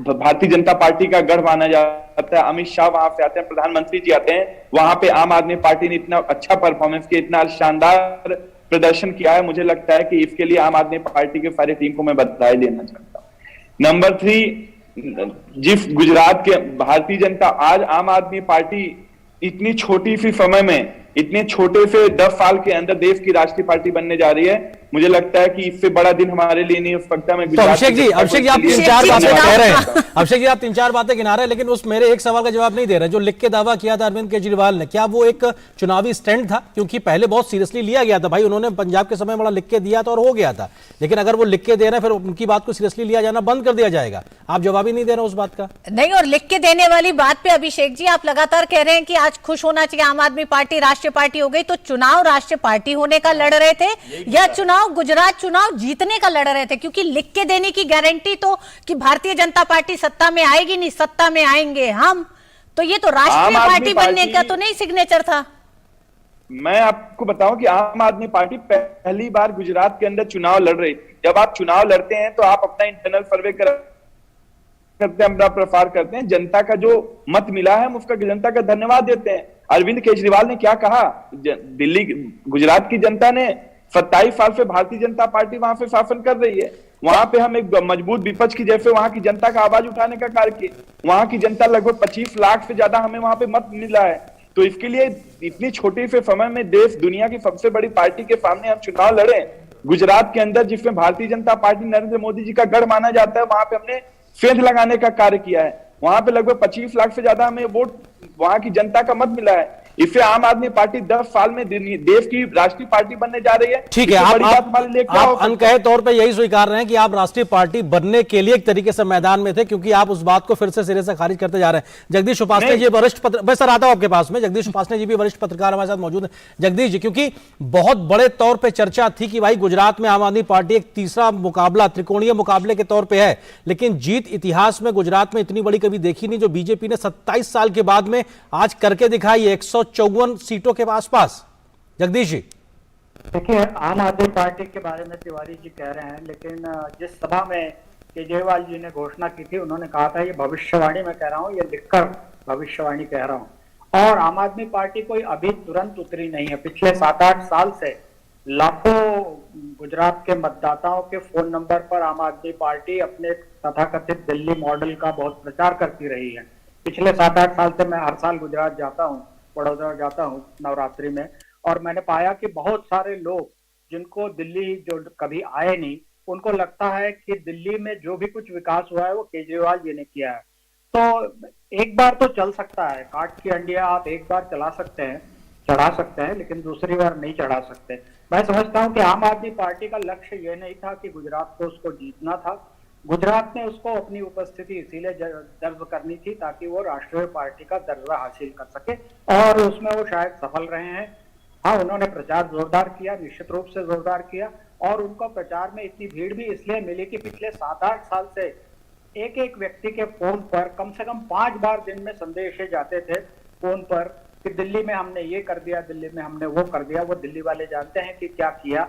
भारतीय जनता पार्टी का गढ़ माना जाता है, अमित शाह वहां से आते हैं, प्रधानमंत्री जी आते हैं, वहां पे आम आदमी पार्टी ने इतना अच्छा परफॉर्मेंस किया, इतना शानदार प्रदर्शन किया है। मुझे लगता है कि इसके लिए आम आदमी पार्टी के सारे टीम को मैं बधाई देना चाहता हूं। नंबर 3, जिस गुजरात के भारतीय जनता, आज आम आदमी पार्टी इतनी छोटी सी समय में, इतने छोटे से 10 साल के अंदर देश की राष्ट्रीय पार्टी बनने जा रही है। मुझे लगता है कि इससे बड़ा दिन हमारे लिए नहीं हो सकता। मैं तो अभिषेक जी आप 3-4 बातें कह रहे हैं, अभिषेक जी आप 3-4 बातें गिना रहे हैं, लेकिन उस मेरे एक सवाल का जवाब नहीं दे रहे। जो लिख के दावा किया था अरविंद केजरीवाल ने, क्या वो एक चुनावी स्टैंड था? क्योंकि पहले बहुत सीरियसली लिया गया था, भाई उन्होंने पंजाब के समय बड़ा लिख के दिया था और हो गया था। लेकिन अगर वो लिख के दे रहे हैं, फिर उनकी बात को सीरियसली लिया जाना बंद कर दिया जाएगा। आप जवाब ही नहीं दे रहे उस बात का। नहीं, और लिख के देने वाली बात पे अभिषेक जी आप लगातार कह रहे हैं कि आज खुश होना चाहिए, आम आदमी पार्टी राष्ट्रीय पार्टी हो गई। तो चुनाव राष्ट्रीय पार्टी होने का लड़ रहे थे या चुनाव गुजरात चुनाव जीतने का लड़ रहे थे? क्योंकि लिख के देने की गारंटी तो कि भारतीय जनता पार्टी सत्ता में आएगी नहीं, सत्ता में आएंगे हम, तो ये तो राष्ट्रीय पार्टी बनने का तो नहीं सिग्नेचर था। मैं आपको बताऊं कि आम आदमी पार्टी पहली बार गुजरात के अंदर चुनाव लड़ रही थी। जब आप चुनाव लड़ते हैं तो आप अपना इंटरनल सर्वे करते हैं, अपना प्रसार करते हैं, जनता का जो मत मिला है हम उसका जनता का धन्यवाद देते हैं। अरविंद केजरीवाल ने क्या कहा? दिल्ली गुजरात की जनता ने 27 साल से भारतीय जनता पार्टी वहां पे शासन कर रही है। वहां पे हम एक मजबूत विपक्ष की जैसे वहां की जनता का आवाज उठाने का कार्य किए। वहां की जनता लगभग 25 लाख से ज्यादा हमें वहां पे मत मिला है। तो इसके लिए इतनी छोटे से समय में देश दुनिया की सबसे बड़ी पार्टी के सामने हम चुनाव लड़े गुजरात के अंदर, जिसमें भारतीय जनता पार्टी नरेंद्र मोदी जी का गढ़ माना जाता है, वहां पे हमने सेंध लगाने का कार्य किया है। वहां पे लगभग 25 लाख से ज्यादा हमें वोट वहां की जनता का मत मिला है। इससे आम आदमी पार्टी 10 साल में देश की राष्ट्रीय पार्टी बनने जा रही है। ठीक है, आप अनकहे तौर पे यही स्वीकार रहे हैं कि आप राष्ट्रीय पार्टी बनने के लिए एक तरीके से मैदान में थे, क्योंकि आप उस बात को फिर से सिरे से खारिज करते जा रहे हैं। जगदीश उपासने जी वरिष्ठ मैं सर आता हूं आपके पास में, जगदीश उपासने जी भी वरिष्ठ पत्रकार हमारे साथ मौजूद है। जगदीश जी, क्योंकि बहुत बड़े तौर पर चर्चा थी कि भाई गुजरात में आम आदमी पार्टी एक तीसरा मुकाबला, त्रिकोणीय मुकाबले के तौर पर है, लेकिन जीत इतिहास में गुजरात में इतनी बड़ी कभी देखी नहीं जो बीजेपी ने 27 साल के बाद में आज करके दिखाई है 154 सीटों के आसपास। जगदीश जी। देखिए, आम आदमी पार्टी के बारे में तिवारी जी कह रहे हैं, लेकिन जिस सभा में केजरीवाल जी ने घोषणा की थी, उन्होंने कहा था ये भविष्यवाणी मैं कह रहा हूँ, ये लिखकर भविष्यवाणी कह रहा हूँ। और आम आदमी पार्टी कोई अभी तुरंत उतरी नहीं है। पिछले 7-8 साल से लाखों गुजरात के मतदाताओं के फोन नंबर पर आम आदमी पार्टी अपने तथाकथित दिल्ली मॉडल का बहुत प्रचार करती रही है। पिछले 7-8 साल से मैं हर साल गुजरात जाता हूँ, बड़ौदा जाता हूँ नवरात्रि में, और मैंने पाया कि बहुत सारे लोग जिनको दिल्ली जो कभी आए नहीं, उनको लगता है कि दिल्ली में जो भी कुछ विकास हुआ है वो केजरीवाल जी ने किया है। तो एक बार तो चल सकता है, काट की अंडिया आप एक बार चला सकते हैं, चढ़ा सकते हैं, लेकिन दूसरी बार नहीं चढ़ा सकते। मैं समझता हूं कि आम आदमी पार्टी का लक्ष्य ये नहीं था कि गुजरात को उसको जीतना था। गुजरात ने उसको अपनी उपस्थिति इसीलिए दर्ज करनी थी ताकि वो राष्ट्रीय पार्टी का दर्जा हासिल कर सके, और उसमें वो शायद सफल रहे हैं। हाँ, उन्होंने प्रचार जोरदार किया, निश्चित रूप से जोरदार किया, और उनको प्रचार में इतनी भीड़ भी इसलिए मिली कि पिछले 7-8 साल से एक एक व्यक्ति के फोन पर कम से कम 5 बार दिन में संदेश जाते थे फोन पर कि दिल्ली में हमने ये कर दिया, दिल्ली में हमने वो कर दिया। वो दिल्ली वाले जानते हैं कि क्या किया,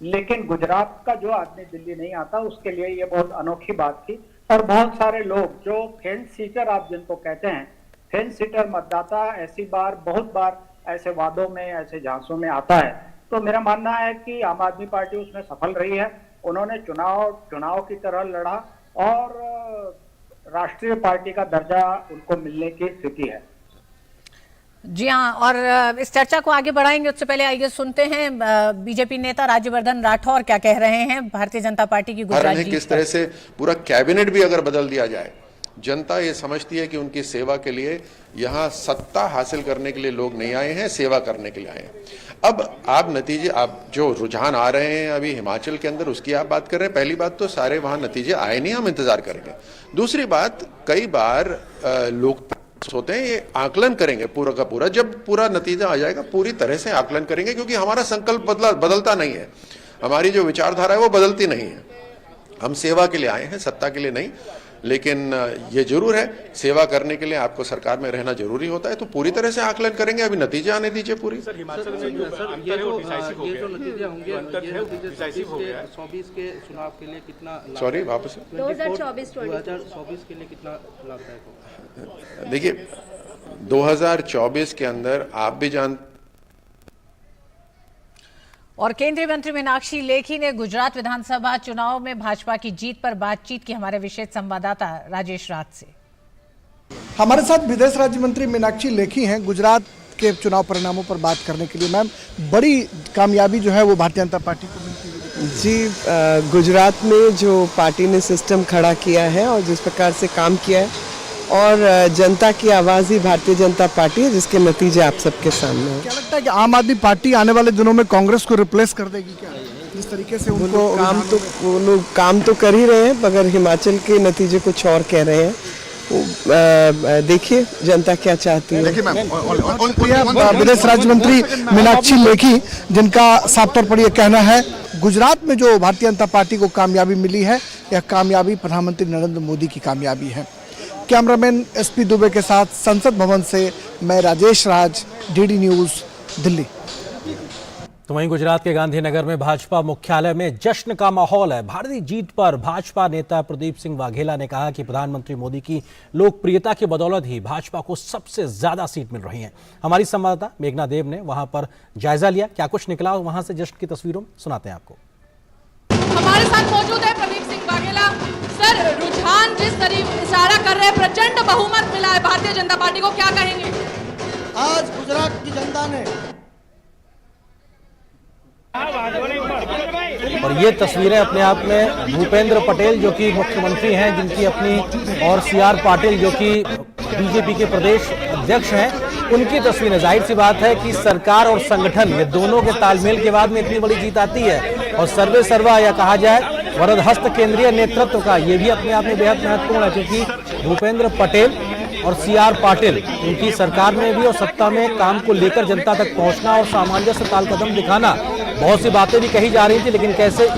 लेकिन गुजरात का जो आदमी दिल्ली नहीं आता उसके लिए ये बहुत अनोखी बात थी। और बहुत सारे लोग जो फेंस सीटर आप जिनको कहते हैं, फेंस सीटर मतदाता ऐसी बार बहुत बार ऐसे वादों में, ऐसे झांसों में आता है। तो मेरा मानना है कि आम आदमी पार्टी उसमें सफल रही है। उन्होंने चुनाव की तरह लड़ा और राष्ट्रीय पार्टी का दर्जा उनको मिलने की स्थिति है। जी हाँ, और इस चर्चा को आगे बढ़ाएंगे उससे पहले आइए सुनते हैं बीजेपी नेता राज्यवर्धन राठौर क्या कह रहे हैं भारतीय जनता पार्टी की गुजरात जीत किस तरह से पूरा कैबिनेट भी अगर बदल दिया जाए। जनता ये समझती है कि उनकी सेवा के लिए यहाँ सत्ता हासिल करने के लिए लोग नहीं आए हैं, सेवा करने के लिए आए हैं। अब आप नतीजे, आप जो रुझान आ रहे हैं अभी हिमाचल के अंदर, उसकी आप बात कर रहे हैं। पहली बात तो सारे वहां नतीजे आए नहीं, हम इंतजार करेंगे। दूसरी बात, कई बार लोग होते हैं, ये आकलन करेंगे पूरा का पूरा, जब पूरा नतीजा आ जाएगा पूरी तरह से आकलन करेंगे, क्योंकि हमारा संकल्प बदलता नहीं है, हमारी जो विचारधारा है वो बदलती नहीं है। हम सेवा के लिए आए हैं, सत्ता के लिए नहीं। लेकिन ये जरूर है, सेवा करने के लिए आपको सरकार में रहना जरूरी होता है, तो पूरी तरह से आकलन करेंगे। अभी नतीजे आने दीजिए पूरी। सर, हिमाचल में जो नतीजे होंगे, 2024 के चुनाव के लिए कितना, सॉरी वापस, 2024 के लिए कितना लाभदायक होगा? देखिए, 2024 के अंदर आप भी जानते, और केंद्रीय मंत्री मीनाक्षी लेखी ने गुजरात विधानसभा चुनाव में भाजपा की जीत पर बातचीत की हमारे विशेष संवाददाता राजेश राज से। हमारे साथ विदेश राज्य मंत्री मीनाक्षी लेखी हैं गुजरात के चुनाव परिणामों पर बात करने के लिए। मैम, बड़ी कामयाबी जो है वो भारतीय जनता पार्टी को मिलती है। जी, गुजरात में जो पार्टी ने सिस्टम खड़ा किया है और जिस प्रकार से काम किया है, और जनता की आवाज़ ही भारतीय जनता पार्टी है, जिसके नतीजे आप सबके सामने हैं। क्या लगता है कि आम आदमी पार्टी आने वाले दिनों में कांग्रेस को रिप्लेस कर देगी क्या? जिस तरीके से उनको वो लोग काम तो कर ही रहे हैं, मगर हिमाचल के नतीजे कुछ और कह रहे हैं। देखिए जनता क्या चाहती है। विदेश राज्य मंत्री मीनाक्षी लेखी, जिनका साफ तौर पर यह कहना है गुजरात में जो भारतीय जनता पार्टी को कामयाबी मिली है, यह कामयाबी प्रधानमंत्री नरेंद्र मोदी की कामयाबी है। कैमरामैन एसपी दुबे के साथ संसद भवन से मैं राजेश राज, डीडी न्यूज, दिल्ली। तो वहीं गुजरात के गांधीनगर में भाजपा मुख्यालय में जश्न का माहौल है। भारतीय जीत पर भाजपा नेता प्रदीप सिंह वाघेला ने कहा कि प्रधानमंत्री मोदी की लोकप्रियता की बदौलत ही भाजपा को सबसे ज्यादा सीट मिल रही है। हमारी संवाददाता मेघना देव ने वहां पर जायजा लिया, क्या कुछ निकला वहां से जश्न की तस्वीरों में सुनाते हैं आपको। हमारे साथ मौजूद है प्रदीप सिंह वाघेला। सर, रुझान जिस तरीके इशारा कर रहे हैं, प्रचंड बहुमत मिला है भारतीय जनता पार्टी को, क्या कहेंगे? आज गुजरात की जनता ने, और ये तस्वीरें अपने आप में भूपेंद्र पटेल जो कि मुख्यमंत्री हैं, जिनकी अपनी, और सीआर पाटिल जो कि बीजेपी के प्रदेश अध्यक्ष हैं, उनकी तस्वीरें। जाहिर सी बात है कि सरकार और संगठन, ये दोनों के तालमेल के बाद में इतनी बड़ी जीत आती है। और सर्वे सर्वा या कहा जाए वरदहस्त केंद्रीय नेतृत्व का ये भी अपने आप में बेहद महत्वपूर्ण है, क्योंकि भूपेंद्र पटेल और सीआर पाटिल, उनकी सरकार में भी और सत्ता में काम को लेकर जनता तक पहुंचना और सामंजस्य तालकदम दिखाना, बहुत सी बातें भी कही जा रही थी, लेकिन कैसे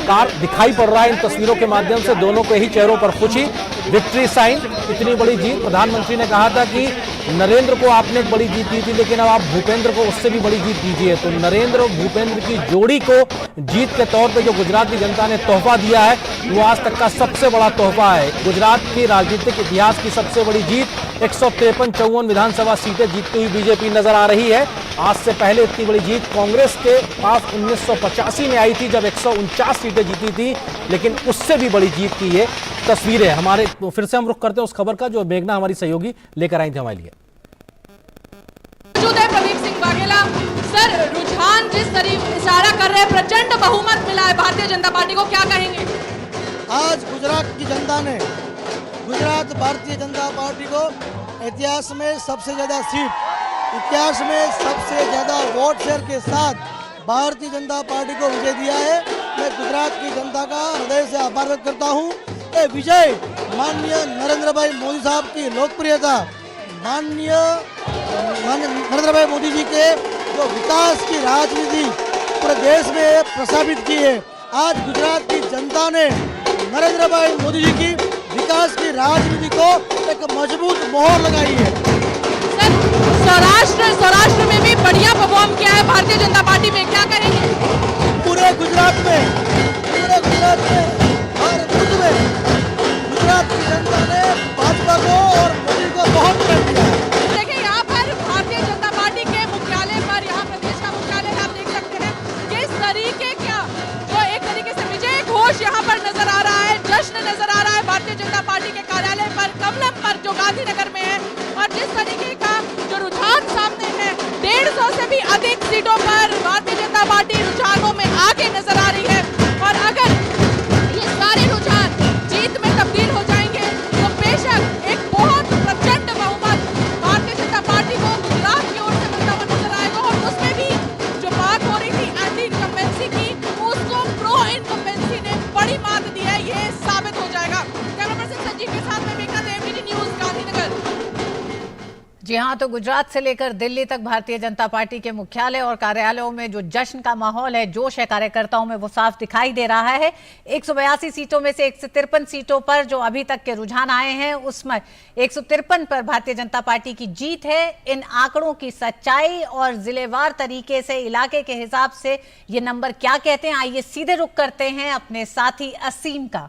चमत्कार दिखाई पड़ रहा है इन तस्वीरों के माध्यम से। दोनों के ही चेहरों पर खुशी, विक्ट्री साइन, इतनी बड़ी जीत। प्रधानमंत्री ने कहा था कि नरेंद्र को आपने एक बड़ी जीत दी थी, लेकिन अब आप भूपेंद्र को उससे भी बड़ी जीत दीजिए। तो नरेंद्र और भूपेंद्र की जोड़ी को जीत के तौर पे जो गुजरात की जनता ने तोहफा दिया है, वो आज तक का सबसे बड़ा तोहफा है। गुजरात की राजनीतिक इतिहास की सबसे बड़ी जीत, 153-54 विधानसभा सीटें जीतती हुई बीजेपी नजर आ रही है। आज से पहले इतनी बड़ी जीत कांग्रेस के पास 1985 में आई थी, जब 149 सीटें जीती थी, लेकिन उससे भी बड़ी जीत की ये तस्वीरें हमारे। तो फिर से हम रुख करते हैं उस खबर का जो मेघना हमारी सहयोगी लेकर आई थी हमारे लिए। मौजूद है प्रदीप सिंह वाघेला। सर, रुझान जिस तरह इशारा कर रहे हैं, प्रचंड बहुमत मिला है भारतीय जनता पार्टी को, क्या कहेंगे? आज गुजरात की जनता ने गुजरात भारतीय जनता पार्टी को इतिहास में सबसे ज्यादा सीट, इतिहास में सबसे ज्यादा वोट शेयर के साथ भारतीय जनता पार्टी को विजय दिया है। मैं गुजरात की जनता का हृदय से आभार व्यक्त करता हूँ। ये विजय माननीय नरेंद्र भाई मोदी साहब की लोकप्रियता, माननीय नरेंद्र भाई मोदी जी के जो विकास की राजनीति पूरे देश में प्रस्थापित की है। आज गुजरात की जनता ने नरेंद्र भाई मोदी जी की विकास की राजनीति को एक मजबूत मोहर लगाई है। सौराष्ट्र में भी बढ़िया परफॉर्म किया है भारतीय जनता पार्टी में, क्या कहेंगे? पूरे गुजरात में हर बूथ में गुजरात की जनता ने भाजपा को और मोदी को बहुत प्रेम दिया है। देखिए, यहाँ पर भारतीय जनता पार्टी के मुख्यालय पर, यहाँ प्रदेश का मुख्यालय आप देख सकते हैं, किस तरीके का जो एक तरीके से विजय घोष यहाँ पर नजर आ रहा है, जश्न नजर आ रहा है भारतीय जनता पार्टी के कार्यालय पर, कमलम पर जो गांधीनगर में है। और जिस तरीके का जो रुझान सामने है, 150 से भी अधिक सीटों पर भारतीय जनता पार्टी रुझानों में आगे नजर आ रही है। और अगर ये सारे रुझान जीत में तब्दील हो जाएंगे तो बेशक एक बहुत प्रचंड बहुमत भारतीय जनता पार्टी को गुजरात की ओर से मिलता हुआ नजर आएगा। और उसमें भी जो बात हो रही थी एंटी इनकम्बेंसी की, उसको प्रो इनकम्बेंसी ने बड़ी मात दी है, ये साबित हो जाएगा। कैमरा पर्सन संजीव के साथ में मेघना देव, एबीपी न्यूज, गांधीनगर। जी हाँ, तो गुजरात से लेकर दिल्ली तक भारतीय जनता पार्टी के मुख्यालय और कार्यालयों में जो जश्न का माहौल है, जोश है कार्यकर्ताओं में, वो साफ दिखाई दे रहा है। 182 सीटों में से 153 सीटों पर जो अभी तक के रुझान आए हैं, उसमें 153 पर भारतीय जनता पार्टी की जीत है। इन आंकड़ों की सच्चाई और जिलेवार तरीके से, इलाके के हिसाब से ये नंबर क्या कहते हैं, आइए सीधे रुख करते हैं अपने साथी असीम का।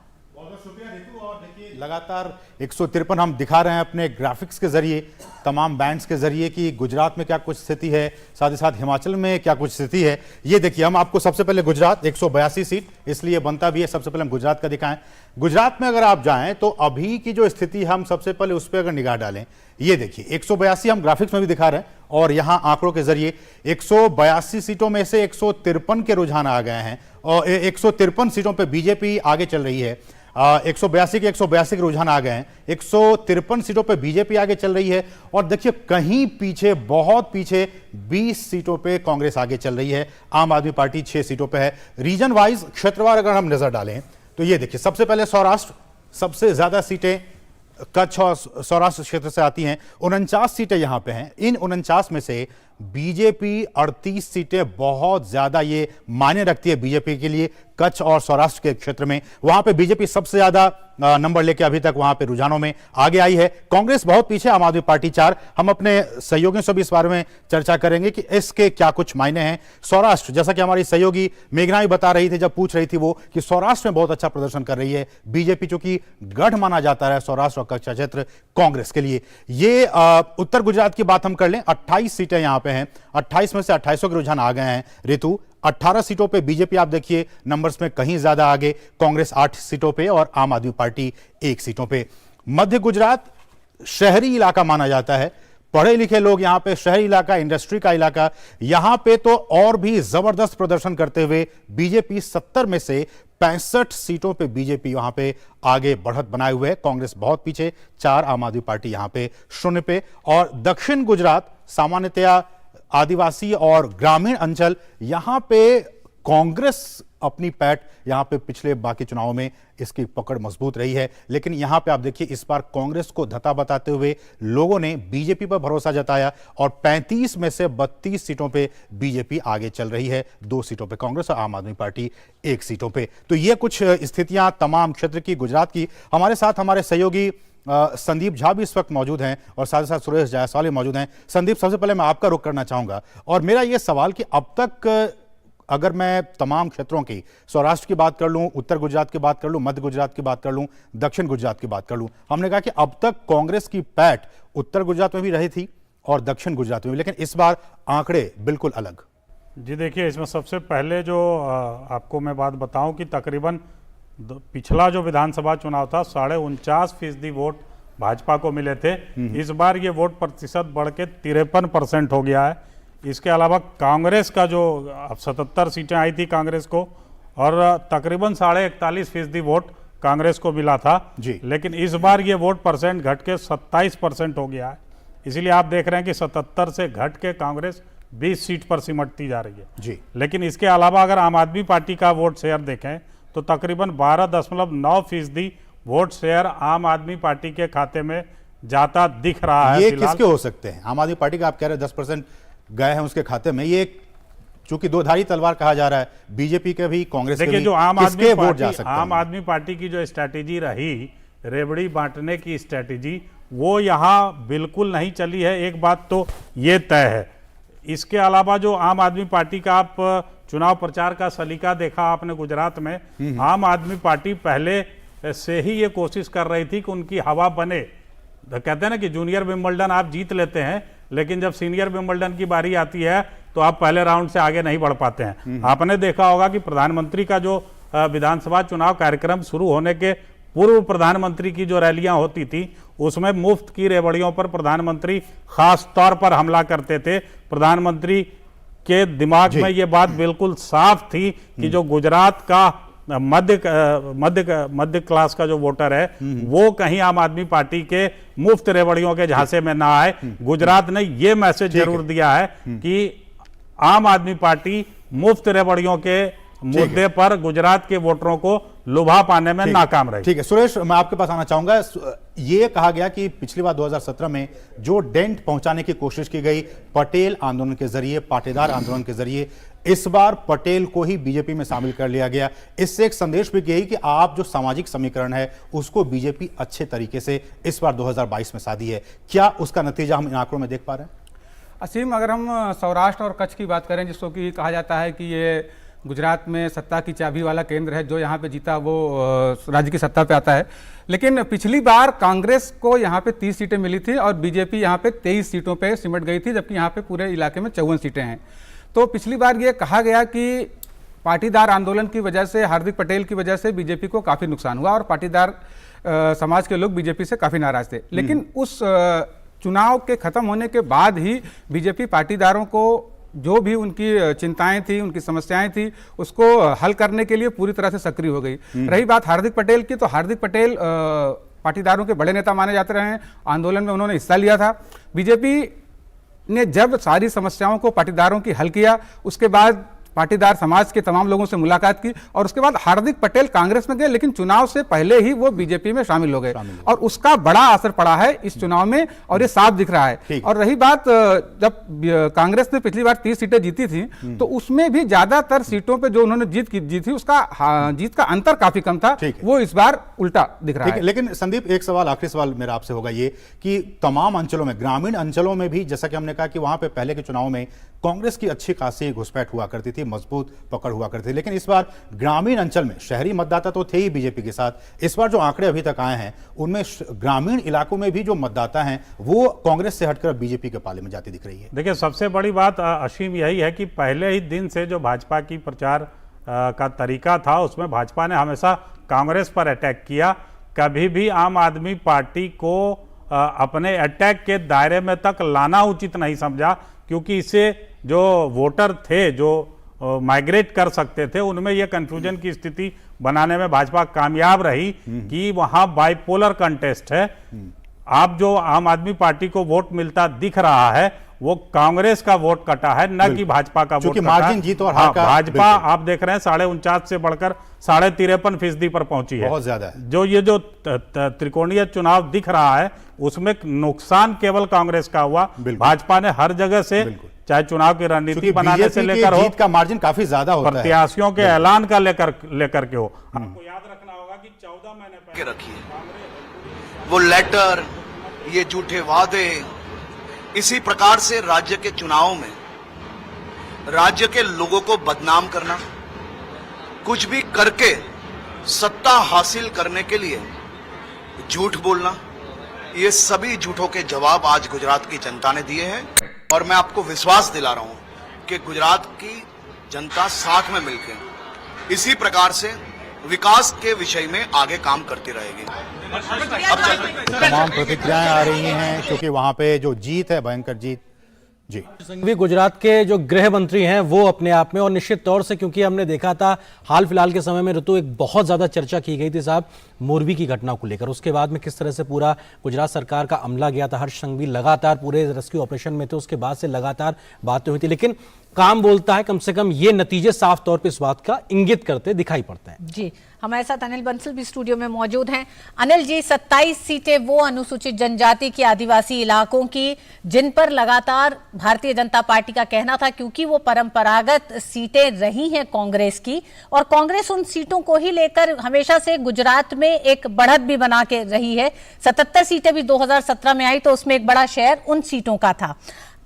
लगातार 153 हम दिखा रहे हैं अपने ग्राफिक्स के जरिए, तमाम बैंड्स के जरिए कि गुजरात में क्या कुछ स्थिति है, साथ ही साथ हिमाचल में क्या कुछ स्थिति है। ये देखिए, हम आपको सबसे पहले गुजरात 182 सीट, इसलिए बनता भी है सबसे पहले हम गुजरात का दिखाएं। गुजरात में अगर आप जाएं तो अभी की जो स्थिति हम सबसे पहले उस पर अगर निगाह डालें, ये देखिए 182 हम ग्राफिक्स में भी दिखा रहे हैं और यहां आंकड़ों के जरिए 182 सीटों में से 153 के रुझान आ गए हैं और 153 सीटों पर बीजेपी आगे चल रही है। 182 के 182 के रुझान आ गए हैं, 153 सीटों पे बीजेपी आगे चल रही है। और देखिए कहीं पीछे, बहुत पीछे 20 सीटों पे कांग्रेस आगे चल रही है। आम आदमी पार्टी 6 सीटों पे है। रीजन वाइज, क्षेत्रवार अगर हम नजर डालें तो ये देखिए, सबसे पहले सौराष्ट्र, सबसे ज्यादा सीटें कच्छ और सौराष्ट्र क्षेत्र से आती हैं। 49 सीटें यहां पे हैं। इन 49 में से बीजेपी 38 सीटें बहुत ज्यादा ये मायने रखती है बीजेपी के लिए। कच्छ और सौराष्ट्र के क्षेत्र में वहां पे बीजेपी सबसे ज्यादा नंबर लेके अभी तक वहां पे रुझानों में आगे आई है। कांग्रेस बहुत पीछे, आम आदमी पार्टी 4। हम अपने सहयोगियों से भी इस बारे में चर्चा करेंगे कि इसके क्या कुछ मायने हैं। सौराष्ट्र, जैसा कि हमारी सहयोगी मेघना भी बता रही थी जब पूछ रही थी वो, कि सौराष्ट्र में बहुत अच्छा प्रदर्शन कर रही है बीजेपी, चूंकि गढ़ माना जाता है सौराष्ट्र और कच्छ क्षेत्र कांग्रेस के लिए। ये उत्तर गुजरात की बात हम कर लें, 28 सीटें यहां पे हैं। 28 में से 28 के रुझान आ गए हैं। ऋतु, 18 सीटों पे बीजेपी आप देखिए नंबर्स में कहीं ज्यादा आगे, कांग्रेस 8 सीटों पे और आम आदमी पार्टी 1 सीटों पे। मध्य गुजरात शहरी इलाका माना जाता है, पढ़े लिखे लोग यहां पे, शहरी इलाका, इंडस्ट्री का इलाका, यहां पे तो और भी जबरदस्त प्रदर्शन करते हुए बीजेपी 70 में से 65 सीटों पे बीजेपी वहां पे आगे बढ़त बनाए हुए है। कांग्रेस बहुत पीछे 4, आम आदमी पार्टी यहां पे 0 पे। और दक्षिण गुजरात सामान्यतया आदिवासी और ग्रामीण अंचल, यहां पे कांग्रेस अपनी पैठ यहां पे पिछले बाकी चुनावों में इसकी पकड़ मजबूत रही है, लेकिन यहां पे आप देखिए इस बार कांग्रेस को धता बताते हुए लोगों ने बीजेपी पर भरोसा जताया और 35 में से 32 सीटों पे बीजेपी आगे चल रही है, 2 सीटों पे कांग्रेस और आम आदमी पार्टी 1 सीटों पे। तो ये कुछ स्थितियां तमाम क्षेत्र की, गुजरात की। हमारे साथ हमारे सहयोगी संदीप झा भी इस वक्त मौजूद हैं और साथ ही साथ सुरेश जायसवाल भी मौजूद हैं। संदीप, सबसे पहले मैं आपका रुख करना चाहूंगा और मेरा यह सवाल कि अब तक अगर मैं तमाम क्षेत्रों की, सौराष्ट्र की बात कर लूं, उत्तर गुजरात की बात कर लूं, मध्य गुजरात की बात कर लूं, दक्षिण गुजरात की बात कर लूं, हमने कहा कि अब तक कांग्रेस की पैठ उत्तर गुजरात में भी रही थी और दक्षिण गुजरात में भी, लेकिन इस बार आंकड़े बिल्कुल अलग। जी देखिए, इसमें सबसे पहले जो आपको मैं बात बताऊं कि तकरीबन पिछला जो विधानसभा चुनाव था 49.5% वोट भाजपा को मिले थे। इस बार ये वोट प्रतिशत बढ़ के 53% हो गया है। इसके अलावा कांग्रेस का जो 77 सीटें आई थी कांग्रेस को और तकरीबन 41.5% वोट कांग्रेस को मिला था जी, लेकिन इस बार ये वोट परसेंट घट के 27% हो गया है। इसीलिए आप देख रहे हैं कि 77 से घट के कांग्रेस 20 सीट पर सिमटती जा रही है जी। लेकिन इसके अलावा अगर आम आदमी पार्टी का वोट शेयर देखें तो तकरीबन 12.9% वोट शेयर आम आदमी पार्टी के खाते में जाता दिख रहा है। ये किसके हो सकते हैं? आम आदमी पार्टी का आप कह रहे हैं 10% गए हैं उसके खाते में, ये चूंकि दोधारी तलवार कहा जा रहा है, बीजेपी के भी कांग्रेस के भी, जो आम आदमी पार्टी की जो स्ट्रैटेजी रही, रेवड़ी बांटने की स्ट्रैटेजी, वो यहाँ बिल्कुल नहीं चली है। एक बात तो ये तय है। इसके अलावा जो आम आदमी पार्टी का आप चुनाव प्रचार का सलीका देखा आपने गुजरात में, आम आदमी पार्टी पहले से ही ये कोशिश कर रही थी कि उनकी हवा बने। कहते हैं ना कि जूनियर विंबलडन आप जीत लेते हैं, लेकिन जब सीनियर विंबलडन की बारी आती है तो आप पहले राउंड से आगे नहीं बढ़ पाते हैं। आपने देखा होगा कि प्रधानमंत्री का जो विधानसभा चुनाव कार्यक्रम शुरू होने के पूर्व प्रधानमंत्री की जो रैलियां होती थी, उसमें मुफ्त की रेवड़ियों पर प्रधानमंत्री खास तौर पर हमला करते थे। प्रधानमंत्री के दिमाग में ये बात बिल्कुल साफ थी कि जो गुजरात का मध्य क्लास का जो वोटर है वो कहीं आम आदमी पार्टी के मुफ्त रेवड़ियों के झांसे में ना आए। गुजरात ने ये मैसेज जरूर दिया है कि आम आदमी पार्टी मुफ्त रेवड़ियों के मुद्दे पर गुजरात के वोटरों को लुभा पाने में नाकाम रही। ठीक है सुरेश, मैं आपके पास आना चाहूंगा। ये कहा गया कि पिछली बार 2017 में जो डेंट पहुंचाने की कोशिश की गई पटेल आंदोलन के जरिए, पाटीदार आंदोलन के जरिए, इस बार पटेल को ही बीजेपी में शामिल कर लिया गया। इससे एक संदेश भी यही कि आप जो सामाजिक समीकरण है उसको बीजेपी अच्छे तरीके से इस बार 2022 में साधी है। क्या उसका नतीजा हम इन आंकड़ों में देख पा रहे हैं? असीम, अगर हम सौराष्ट्र और कच्छ की बात करें, जिसको कि कहा जाता है कि ये गुजरात में सत्ता की चाबी वाला केंद्र है, जो यहाँ पे जीता वो राज्य की सत्ता पे आता है, लेकिन पिछली बार कांग्रेस को यहाँ पे 30 सीटें मिली थी और बीजेपी यहाँ पे 23 सीटों पे सिमट गई थी, जबकि यहाँ पे पूरे इलाके में 54 सीटें हैं। तो पिछली बार ये कहा गया कि पाटीदार आंदोलन की वजह से, हार्दिक पटेल की वजह से बीजेपी को काफ़ी नुकसान हुआ और पाटीदार समाज के लोग बीजेपी से काफ़ी नाराज थे। लेकिन उस चुनाव के खत्म होने के बाद ही बीजेपी पाटीदारों को जो भी उनकी चिंताएं थी, उनकी समस्याएं थी, उसको हल करने के लिए पूरी तरह से सक्रिय हो गई। रही बात हार्दिक पटेल की, तो हार्दिक पटेल पाटीदारों के बड़े नेता माने जाते रहे हैं। आंदोलन में उन्होंने हिस्सा लिया था। बीजेपी ने जब सारी समस्याओं को पाटीदारों की हल किया, उसके बाद पाटीदार समाज के तमाम लोगों से मुलाकात की और उसके बाद हार्दिक पटेल कांग्रेस में गए, लेकिन चुनाव से पहले ही वो बीजेपी में शामिल हो गए और उसका बड़ा असर पड़ा है इस चुनाव में और ये साफ दिख रहा है। और रही बात, जब कांग्रेस ने पिछली बार 30 सीटें जीती थी तो उसमें भी ज्यादातर सीटों पे जो उन्होंने जीत थी उसका जीत का अंतर काफी कम था, वो इस बार उल्टा दिख रहा है। लेकिन संदीप, एक सवाल, आखिरी सवाल मेरा आपसे होगा ये कि तमाम अंचलों में, ग्रामीण अंचलों में भी, जैसा कि हमने कहा कि वहां पे पहले के चुनाव में कांग्रेस की अच्छी खासी घुसपैठ हुआ करती थी, मजबूत पकड़ हुआ करती थी, लेकिन इस बार ग्रामीण अंचल में शहरी मतदाता तो थे ही बीजेपी के साथ, इस बार जो आंकड़े अभी तक आए हैं उनमें ग्रामीण इलाकों में भी जो मतदाता हैं वो कांग्रेस से हटकर बीजेपी के पाले में जाती दिख रही है। देखिए, सबसे बड़ी बात असीम यही है कि पहले ही दिन से जो भाजपा की प्रचार का तरीका था उसमें भाजपा ने हमेशा कांग्रेस पर अटैक किया। कभी भी आम आदमी पार्टी को अपने अटैक के दायरे में तक लाना उचित नहीं समझा, क्योंकि इससे जो वोटर थे जो माइग्रेट कर सकते थे उनमें यह कंफ्यूजन की स्थिति बनाने में भाजपा कामयाब रही कि वहां बाइपोलर कंटेस्ट है। आप जो आम आदमी पार्टी को वोट मिलता दिख रहा है वो कांग्रेस का वोट कटा है, न कि भाजपा का वोट कटा। मार्जिन जीत और हार का भाजपा आप देख रहे हैं 49.5 से बढ़कर 53.5% पर पहुंची है, बहुत ज्यादा है। ये जो त्रिकोणीय चुनाव दिख रहा है उसमें नुकसान केवल कांग्रेस का हुआ। भाजपा ने हर जगह से, चाहे चुनाव की रणनीति बनाने से लेकर हो, जीत का मार्जिन काफी ज्यादा होता है, प्रत्याशियों के ऐलान का लेकर के हो। आपको याद रखना होगा कि 14 महीने पहले रखिए वो लेटर, ये झूठे वादे, इसी प्रकार से राज्य के चुनाव में राज्य के लोगों को बदनाम करना, कुछ भी करके सत्ता हासिल करने के लिए झूठ बोलना, ये सभी झूठों के जवाब आज गुजरात की जनता ने दिए हैं। और मैं आपको विश्वास दिला रहा हूं कि गुजरात की जनता साथ में मिलकर इसी प्रकार से विकास के विषय में आगे काम करती रहेगी। तमाम प्रतिक्रियाएं आ रही हैं क्योंकि वहां पे जो जीत है, भयंकर जीत। जी संघवी, गुजरात के जो गृह मंत्री हैं वो अपने आप में, और निश्चित तौर से क्योंकि हमने देखा था हाल फिलहाल के समय में ऋतु एक बहुत ज्यादा चर्चा की गई थी साहब मोरबी की घटना को लेकर, उसके बाद में किस तरह से पूरा गुजरात सरकार का अमला गया था, हर्ष संघवी लगातार पूरे रेस्क्यू ऑपरेशन में थे, उसके बाद से लगातार बातें हुई थी, लेकिन काम बोलता है, कम से कम ये नतीजे साफ तौर पे इस बात का इंगित करते दिखाई पड़ते हैं। जी, हमारे साथ अनिल बंसल भी स्टूडियो में मौजूद हैं। अनिल जी, 27 सीटें वो अनुसूचित जनजाति के आदिवासी इलाकों की जिन पर लगातार भारतीय जनता पार्टी का कहना था, क्योंकि वो परंपरागत सीटें रही हैं कांग्रेस की, और कांग्रेस उन सीटों को ही लेकर हमेशा से गुजरात में एक बढ़त भी बना के रही है। 77 सीटें भी 2017 में आई तो उसमें एक बड़ा शेयर उन सीटों का था।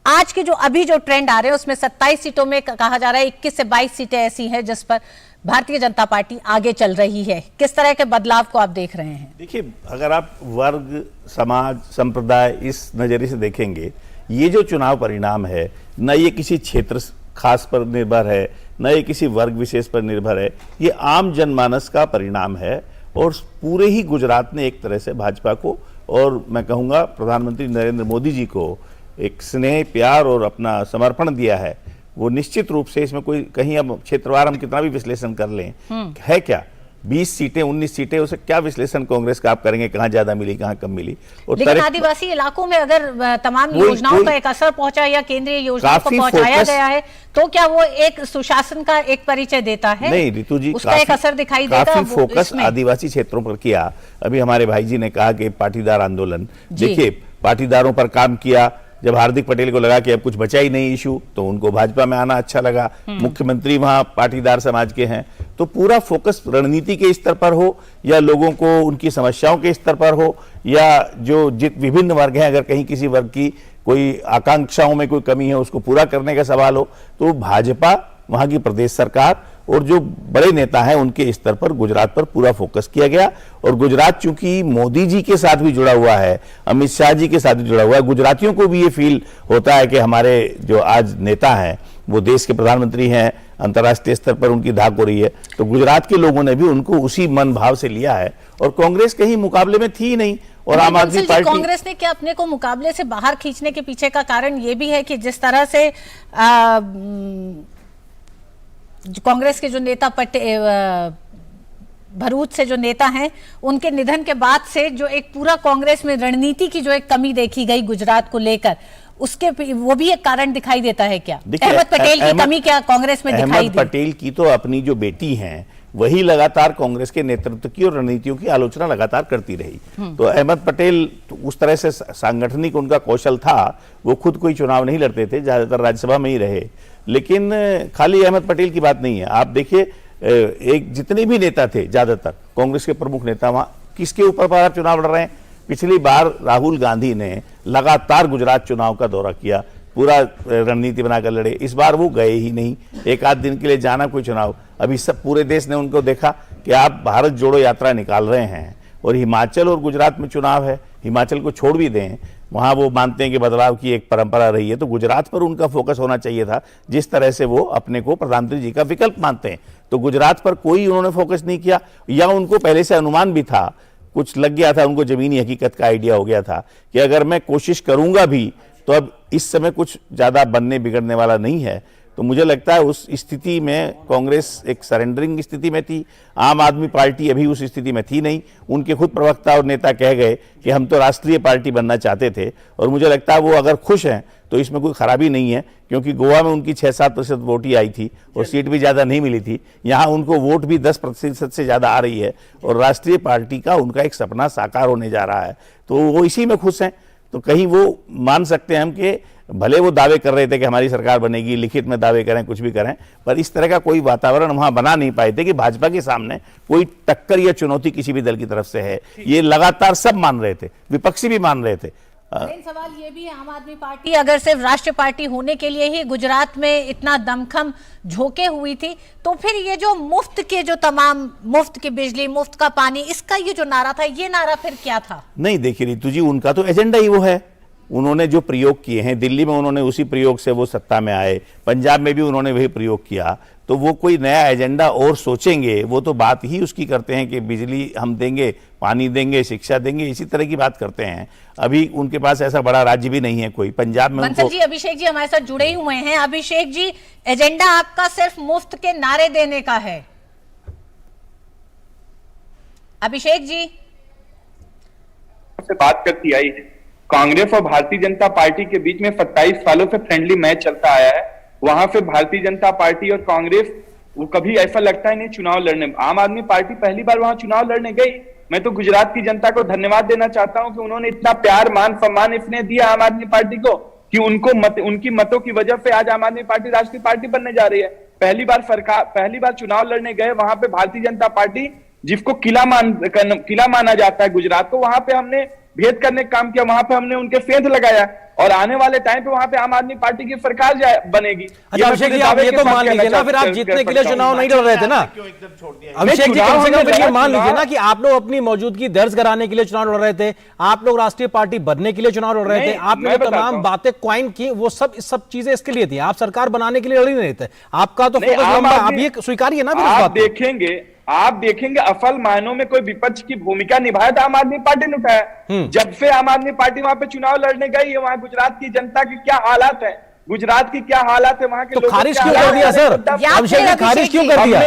आज के जो अभी जो ट्रेंड आ रहे हैं उसमें 27 सीटों में कहा जा रहा है 21 से 22 सीटें ऐसी हैं जिस पर भारतीय जनता पार्टी आगे चल रही है। किस तरह के बदलाव को आप देख रहे हैं? देखिए, अगर आप वर्ग, समाज, संप्रदाय इस नजरिए से देखेंगे, ये जो चुनाव परिणाम है न ये किसी क्षेत्र खास पर निर्भर है, न ये किसी वर्ग विशेष पर निर्भर है, ये आम जनमानस का परिणाम है। और पूरे ही गुजरात ने एक तरह से भाजपा को, और मैं कहूँगा प्रधानमंत्री नरेंद्र मोदी जी को एक स्नेह, प्यार और अपना समर्पण दिया है। वो निश्चित रूप से इसमें कोई कहीं, अब क्षेत्रवार हम कितना भी विश्लेषण कर लें, है क्या 20 सीटें 19 सीटें, उसे क्या विश्लेषण कांग्रेस का आप करेंगे, कहां ज्यादा मिली कहां कम मिली। और लेकिन आदिवासी इलाकों में अगर तमाम योजनाओं का एक असर पहुंचा या केंद्रीय योजनाओं को पहुंचाया गया है तो क्या वो एक सुशासन का एक परिचय देता है? नहीं ऋतु जी, उसका एक असर दिखाई देगा। काफी फोकस आदिवासी क्षेत्रों पर किया। अभी हमारे भाई जी ने कहा कि पाटीदार आंदोलन, देखिए पाटीदारों पर काम किया। जब हार्दिक पटेल को लगा कि अब कुछ बचा ही नहीं इशू, तो उनको भाजपा में आना अच्छा लगा। मुख्यमंत्री वहां पाटीदार समाज के हैं, तो पूरा फोकस रणनीति के स्तर पर हो या लोगों को उनकी समस्याओं के स्तर पर हो, या जो विभिन्न वर्ग हैं, अगर कहीं किसी वर्ग की कोई आकांक्षाओं में कोई कमी है उसको पूरा करने का सवाल हो, तो भाजपा, वहां की प्रदेश सरकार और जो बड़े नेता हैं उनके स्तर पर गुजरात पर पूरा फोकस किया गया। और गुजरात चूंकि मोदी जी के साथ भी जुड़ा हुआ है, अमित शाह जी के साथ भी जुड़ा हुआ है, गुजरातियों को भी ये फील होता है कि हमारे जो आज नेता हैं वो देश के प्रधानमंत्री हैं, अंतर्राष्ट्रीय स्तर पर उनकी धाक हो रही है, तो गुजरात के लोगों ने भी उनको उसी मन भाव से लिया है। और कांग्रेस कहीं मुकाबले में थी नहीं, और आम आदमी पार्टी, कांग्रेस ने क्या अपने को मुकाबले से बाहर खींचने के पीछे का कारण ये भी है कि जिस तरह से कांग्रेस के जो नेता भरूच से जो नेता हैं उनके निधन के बाद से जो एक पूरा कांग्रेस में रणनीति की जो एक कमी देखी गई गुजरात को लेकर, उसके वो भी एक कारण दिखाई देता है क्या? अहमद पटेल की कमी क्या कांग्रेस में दिखाई दी? पटेल की तो अपनी जो बेटी हैं वही लगातार कांग्रेस के नेतृत्व की और रणनीतियों की आलोचना लगातार करती रही। तो अहमद पटेल तो उस तरह से सांगठनिक उनका कौशल था, वो खुद कोई चुनाव नहीं लड़ते थे, ज्यादातर राज्यसभा में ही रहे। लेकिन खाली अहमद पटेल की बात नहीं है, आप देखिए एक जितने भी नेता थे ज्यादातर कांग्रेस के प्रमुख नेता, वहां किसके ऊपर आप चुनाव लड़ रहे हैं? पिछली बार राहुल गांधी ने लगातार गुजरात चुनाव का दौरा किया, पूरा रणनीति बनाकर लड़े। इस बार वो गए ही नहीं, एक आध दिन के लिए जाना कोई चुनाव। अभी सब पूरे देश ने उनको देखा कि आप भारत जोड़ो यात्रा निकाल रहे हैं और हिमाचल और गुजरात में चुनाव है, हिमाचल को छोड़ भी दें, वहां वो मानते हैं कि बदलाव की एक परंपरा रही है, तो गुजरात पर उनका फोकस होना चाहिए था। जिस तरह से वो अपने को प्रधानमंत्री जी का विकल्प मानते हैं, तो गुजरात पर कोई उन्होंने फोकस नहीं किया, या उनको पहले से अनुमान भी था, कुछ लग गया था, उनको जमीनी हकीकत का आइडिया हो गया था कि अगर मैं कोशिश करूंगा भी तो अब इस समय कुछ ज्यादा बनने बिगड़ने वाला नहीं है। तो मुझे लगता है उस स्थिति में कांग्रेस एक सरेंडरिंग स्थिति में थी। आम आदमी पार्टी अभी उस स्थिति में थी नहीं। उनके खुद प्रवक्ता और नेता कह गए कि हम तो राष्ट्रीय पार्टी बनना चाहते थे, और मुझे लगता है वो अगर खुश हैं तो इसमें कोई खराबी नहीं है, क्योंकि गोवा में उनकी 6-7% वोट ही आई थी और सीट भी ज़्यादा नहीं मिली थी। यहाँ उनको वोट भी 10% से ज़्यादा आ रही है और राष्ट्रीय पार्टी का उनका एक सपना साकार होने जा रहा है, तो वो इसी में खुश हैं। तो कहीं वो मान सकते हैं हम कि भले वो दावे कर रहे थे कि हमारी सरकार बनेगी, लिखित में दावे करें, कुछ भी करें, पर इस तरह का कोई वातावरण वहां बना नहीं पाए थे कि भाजपा के सामने कोई टक्कर या चुनौती किसी भी दल की तरफ से है। ये लगातार सब मान रहे थे, विपक्षी भी मान रहे थे। लेकिन सवाल ये भी है, आम आदमी पार्टी अगर सिर्फ राष्ट्रीय पार्टी होने के लिए ही गुजरात में इतना दमखम झोंके हुई थी, तो फिर ये जो मुफ्त के जो तमाम मुफ्त की बिजली, मुफ्त का पानी, इसका ये जो नारा था, ये नारा फिर क्या था? नहीं देखिए रितु जी, उनका तो एजेंडा ही वो है। उन्होंने जो प्रयोग किए हैं, दिल्ली में उन्होंने उसी प्रयोग से वो सत्ता में आए, पंजाब में भी उन्होंने वही प्रयोग किया, तो वो कोई नया एजेंडा और सोचेंगे? वो तो बात ही उसकी करते हैं कि बिजली हम देंगे, पानी देंगे, शिक्षा देंगे, इसी तरह की बात करते हैं। अभी उनके पास ऐसा बड़ा राज्य भी नहीं है कोई। पंजाब में बंसल जी, अभिषेक जी हमारे साथ जुड़े हुए हैं। अभिषेक जी, एजेंडा आपका सिर्फ मुफ्त के नारे देने का है? अभिषेक जी से बात करती आई है, कांग्रेस और भारतीय जनता पार्टी के बीच में 27 सालों से फ्रेंडली मैच चलता आया है। वहां पे भारतीय जनता पार्टी और कांग्रेस, वो कभी ऐसा लगता ही नहीं चुनाव लड़ने। आम आदमी पार्टी पहली बार वहां चुनाव लड़ने गई। मैं तो गुजरात की जनता को धन्यवाद देना चाहता हूं कि उन्होंने इतना प्यार, मान, सम्मान स्नेह दिया आम आदमी पार्टी को कि उनकी मतों की वजह से आज आम आदमी पार्टी राष्ट्रीय पार्टी बनने जा रही है। पहली बार चुनाव लड़ने गए, वहां पे भारतीय जनता पार्टी, जिसको किला माना जाता है गुजरात को, वहां पे हमने भेद करने का काम किया, वहां पे हमने उनके सेंध लगाया, और आने वाले टाइम पे वहां पे आम आदमी पार्टी की सरकार बनेगी। अच्छा अभिषेक जी, आप ये तो मान लीजिए ना, फिर आप जीतने के लिए चुनाव नहीं लड़ रहे थे ना अभिषेक जी? कम से कम फिर ये मान लीजिए ना कि आप लोग अपनी मौजूदगी दर्ज कराने के लिए चुनाव लड़ रहे थे, आप लोग राष्ट्रीय पार्टी बनने के लिए चुनाव लड़ रहे थे, आपने जो तमाम बातें क्वाइन की, वो सब चीजें इसके लिए थी, आप सरकार बनाने के लिए लड़ ही नहीं थे। आपका तो फोकस लंबा, आप ये स्वीकारिए ना। आप देखेंगे असल मायनों में कोई विपक्ष की भूमिका निभाया था आम आदमी पार्टी ने उठाया। जब से आम आदमी पार्टी वहां पे चुनाव लड़ने गई है, वहां गुजरात की जनता की क्या हालात है, गुजरात की क्या हालात है, वहां के लोगों खारिज क्यों कर दिया सर? अभिषेक जी खारिज क्यों कर दिया?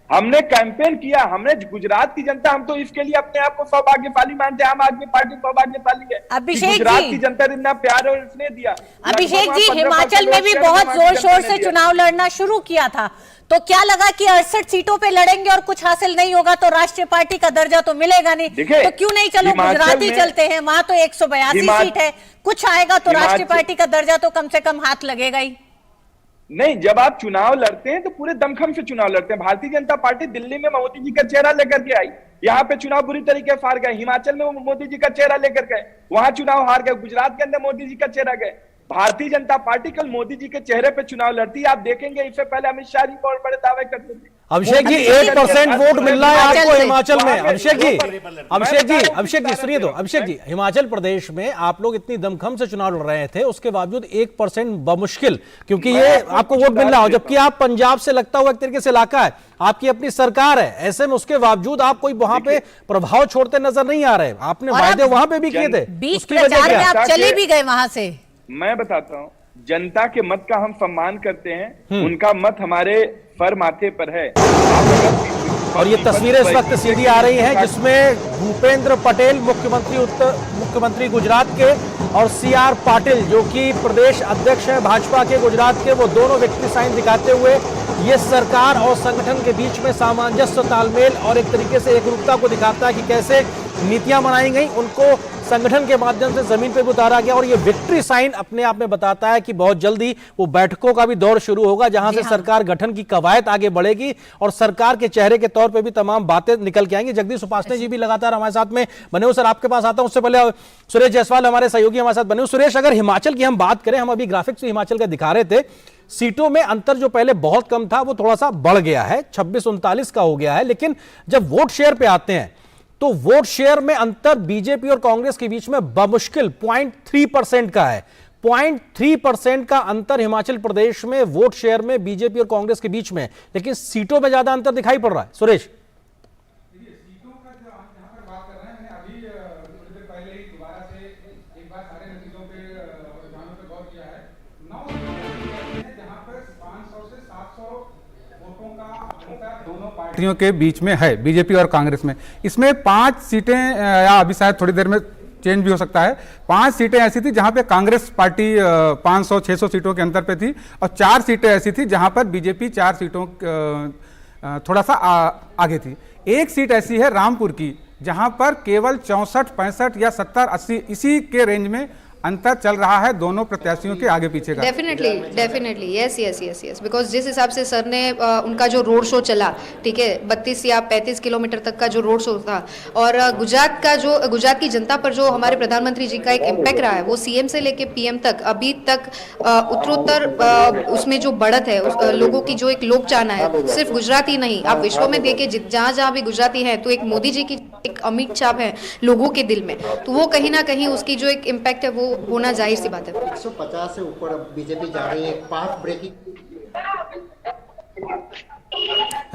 हमने कैंपेन किया, हमने गुजरात की जनता, हम तो इसके लिए अपने आप को सौभाग्यशाली मानते हैं, आम आदमी पार्टी सौभाग्यशाली है। अभिषेक जी, गुजरात की जनता ने इतना प्यार और स्नेह दिया। अभिषेक जी, हिमाचल में भी बहुत जोर शोर से चुनाव लड़ना शुरू किया था, तो क्या लगा कि 68 सीटों पे लड़ेंगे और कुछ हासिल नहीं होगा तो राष्ट्रीय पार्टी का दर्जा तो मिलेगा नहीं, तो क्यों नहीं चलो गुजरात ही चलते हैं, वहां तो 182 सीट है, कुछ आएगा तो राष्ट्रीय पार्टी का दर्जा तो कम से कम हाथ लगेगा ही। नहीं, जब आप चुनाव लड़ते हैं तो पूरे दमखम से चुनाव लड़ते हैं। भारतीय जनता पार्टी दिल्ली में मोदी जी का चेहरा लेकर के आई, यहाँ पे चुनाव बुरी तरीके से हार गए। हिमाचल में वो मोदी जी का चेहरा लेकर गए, वहां चुनाव हार गए। गुजरात के अंदर मोदी जी का चेहरा गए। भारतीय जनता पार्टी कल मोदी जी के चेहरे पे चुनाव लड़ती है। आप देखेंगे इससे पहले अमित शाह जी बहुत बड़े दावे करते थे। अभिषेक जी 1% वोट मिल रहा है आपको हिमाचल में। अभिषेक जी सुनिए तो, अभिषेक जी हिमाचल प्रदेश में आप लोग इतनी दमखम से चुनाव लड़ रहे थे, उसके बावजूद 1% बमुश्किल, क्योंकि ये आपको वोट मिल रहा हो, जबकि आप पंजाब से लगता हुआ एक तरीके से इलाका है, आपकी अपनी सरकार है, ऐसे में उसके बावजूद आप कोई वहां पे प्रभाव छोड़ते नजर नहीं आ रहे। आपने वायदे वहां पे भी किए थे, उसकी वजह क्या? आप चले भी गए वहां से। मैं बताता हूँ, जनता के मत का हम सम्मान करते हैं, उनका मत हमारे सर माथे पर है। और ये तस्वीरें इस वक्त सीधी आ रही हैं जिसमें भूपेंद्र पटेल मुख्यमंत्री गुजरात के और CR पाटिल जो कि प्रदेश अध्यक्ष हैं भाजपा के गुजरात के, वो दोनों विक्ट्री साइन दिखाते हुए ये सरकार और संगठन के बीच में सामंजस्य, तालमेल और एक तरीके से एकरूपता को दिखाता है कि कैसे नीतियां बनाई गई, उनको संगठन के माध्यम से जमीन पर भी उतारा गया। और ये विक्ट्री साइन अपने आप में बताता है कि बहुत जल्दी वो बैठकों का भी दौर शुरू होगा जहां से सरकार गठन की कवायद आगे बढ़ेगी और सरकार के चेहरे के तौर पे भी तमाम बातें निकल के आएंगी। जगदीश उपासने जी भी लगातार हमारे साथ में बने हुए। सर आपके पास आता हूं, उससे पहले सुरेश जायसवाल हमारे सहयोगी हमारे साथ बने हुए। सुरेश, अगर हिमाचल की हम बात करें, हम अभी ग्राफिक्स में हिमाचल का दिखा रहे थे, सीटों में अंतर जो पहले बहुत कम था वो थोड़ा सा बढ़ गया है, 26-39 का हो गया है, लेकिन जब वोट शेयर पे आते हैं तो वोट शेयर में अंतर बीजेपी और कांग्रेस के बीच में बमुश्किल 0.3% का है। 0.3% का अंतर हिमाचल प्रदेश में वोट शेयर में बीजेपी और कांग्रेस के बीच में, लेकिन सीटों में ज्यादा अंतर दिखाई पड़ रहा है। सुरेश, पार्टियों के बीच में है, बीजेपी और कांग्रेस में। इसमें 5 सीटें या अभी शायद थोड़ी देर में चेंज भी हो सकता है, 5 सीटें ऐसी थी जहां पे कांग्रेस पार्टी 500-600 सीटों के अंतर पे थी और 4 सीटें ऐसी थी जहां पर बीजेपी 4 सीटों थोड़ा सा आगे थी। एक सीट ऐसी है रामपुर की जहां पर केवल 64-65 या 70-80 इसी के रेंज में अंतर चल रहा है दोनों प्रत्याशियों के आगे पीछे का। डेफिनेटली यस, बिकॉज जिस हिसाब से सर ने उनका जो रोड शो चला, ठीक है, 32 या 35 किलोमीटर तक का जो रोड शो था, और गुजरात की जनता पर जो हमारे प्रधानमंत्री जी का एक इम्पैक्ट रहा है, वो सीएम से लेके पीएम तक अभी तक उत्तरोत्तर उसमें जो बढ़त है, लोगों की जो एक लोक चाहना है, सिर्फ गुजरात ही नहीं, आप विश्व में देखिए जहाँ जहाँ भी गुजराती है तो एक मोदी जी की एक अमिट छाप है लोगों के दिल में, तो वो कहीं ना कहीं उसकी जो एक इम्पैक्ट है वो होना जाहिर सी बात है। 150 से ऊपर बीजेपी जा रही है, 5 ब्रेकिंग।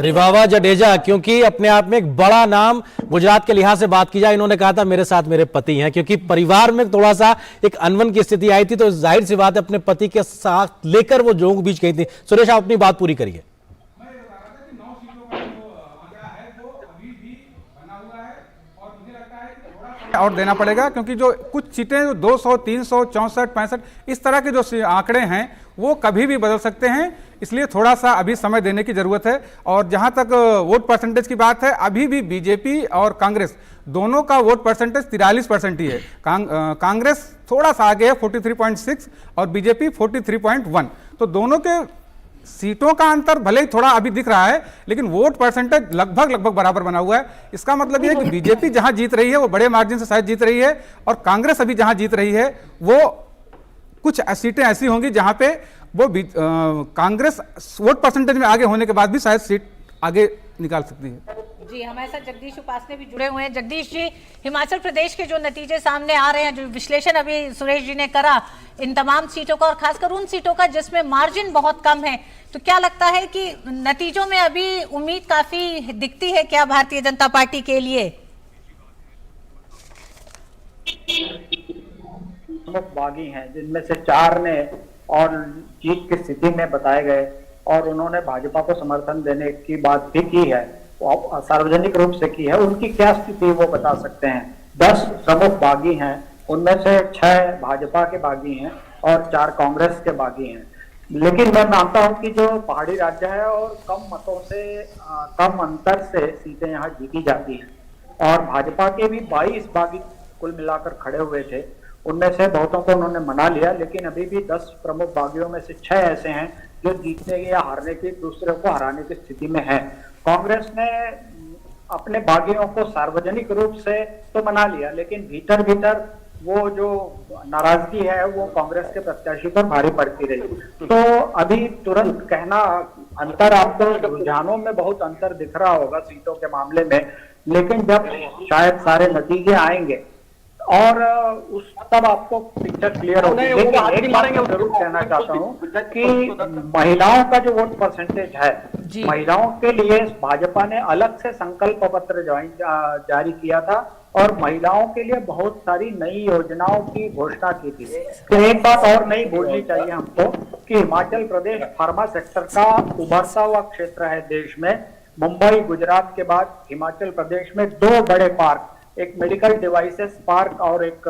रिवावा जडेजा, क्योंकि अपने आप में एक बड़ा नाम गुजरात के लिहाज से बात की जाए, इन्होंने कहा था मेरे साथ मेरे पति हैं, क्योंकि परिवार में थोड़ा सा एक अनबन की स्थिति आई थी, तो जाहिर सी बात है अपने पति के साथ लेकर वो जोग बीच गई थी। सुरेश, आप अपनी बात पूरी करिए। और देना पड़ेगा क्योंकि जो कुछ सीटें 200, 300, 64, 65 इस तरह के जो आंकड़े हैं वो कभी भी बदल सकते हैं, इसलिए थोड़ा सा अभी समय देने की जरूरत है। और जहां तक वोट परसेंटेज की बात है, अभी भी बीजेपी और कांग्रेस दोनों का वोट परसेंटेज 43% ही है। कांग्रेस थोड़ा सा आगे है 43.6 और बीजेपी 43.1, तो दोनों के सीटों का अंतर भले ही थोड़ा अभी दिख रहा है लेकिन वोट परसेंटेज लगभग बराबर बना हुआ है। इसका मतलब यह है कि बीजेपी जहां जीत रही है वो बड़े मार्जिन से शायद जीत रही है, और कांग्रेस अभी जहां जीत रही है वो कुछ सीटें ऐसी होंगी जहां पे वो कांग्रेस वोट परसेंटेज में आगे होने के बाद भी शायद सीट आगे निकाल सकती है। जी, हमारे साथ जगदीश उपासने भी जुड़े हुए हैं। जगदीश जी, हिमाचल प्रदेश के जो नतीजे सामने आ रहे हैं, जो विश्लेषण अभी सुरेश जी ने करा इन तमाम सीटों का और खासकर उन सीटों का जिसमें मार्जिन बहुत कम है, तो क्या लगता है कि नतीजों में अभी उम्मीद काफी दिखती है क्या भारतीय जनता पार्टी के लिए? बागी हैं जिनमें से 4 ने और जीत की स्थिति में बताए गए और उन्होंने भाजपा को समर्थन देने की बात भी की है, सार्वजनिक रूप से की है। उनकी क्या स्थिति वो बता सकते हैं। 10 प्रमुख बागी हैं, उनमें से 6 भाजपा के बागी हैं और 4 कांग्रेस के बागी हैं। लेकिन मैं मानता हूं कि जो पहाड़ी राज्य है और कम मतों से कम अंतर से सीटें यहाँ जीती जाती हैं और भाजपा के भी 22 बागी कुल मिलाकर खड़े हुए थे, उनमें से बहुतों को उन्होंने मना लिया, लेकिन अभी भी 10 प्रमुख बागियों में से 6 ऐसे हैं जो जीतने या हारने की, दूसरे को हराने की स्थिति में है। कांग्रेस ने अपने बागियों को सार्वजनिक रूप से तो मना लिया, लेकिन भीतर भीतर वो जो नाराजगी है वो कांग्रेस के प्रत्याशी पर भारी पड़ती रही। तो अभी तुरंत कहना, अंतर आपको रुझानों में बहुत अंतर दिख रहा होगा सीटों के मामले में, लेकिन जब शायद सारे नतीजे आएंगे और उस तब आपको पिक्चर क्लियर होगी। लेकिन एक बात मैं जरूर कहना चाहता हूँ कि महिलाओं का जो वोट परसेंटेज है, महिलाओं के लिए भाजपा ने अलग से संकल्प पत्र जारी किया था और महिलाओं के लिए बहुत सारी नई योजनाओं की घोषणा की थी। तो एक बात और नहीं भूलनी चाहिए हमको कि हिमाचल प्रदेश फार्मा सेक्टर का उभरता हुआ क्षेत्र है देश में। मुंबई, गुजरात के बाद हिमाचल प्रदेश में 2 बड़े पार्क, एक मेडिकल डिवाइसेस पार्क और एक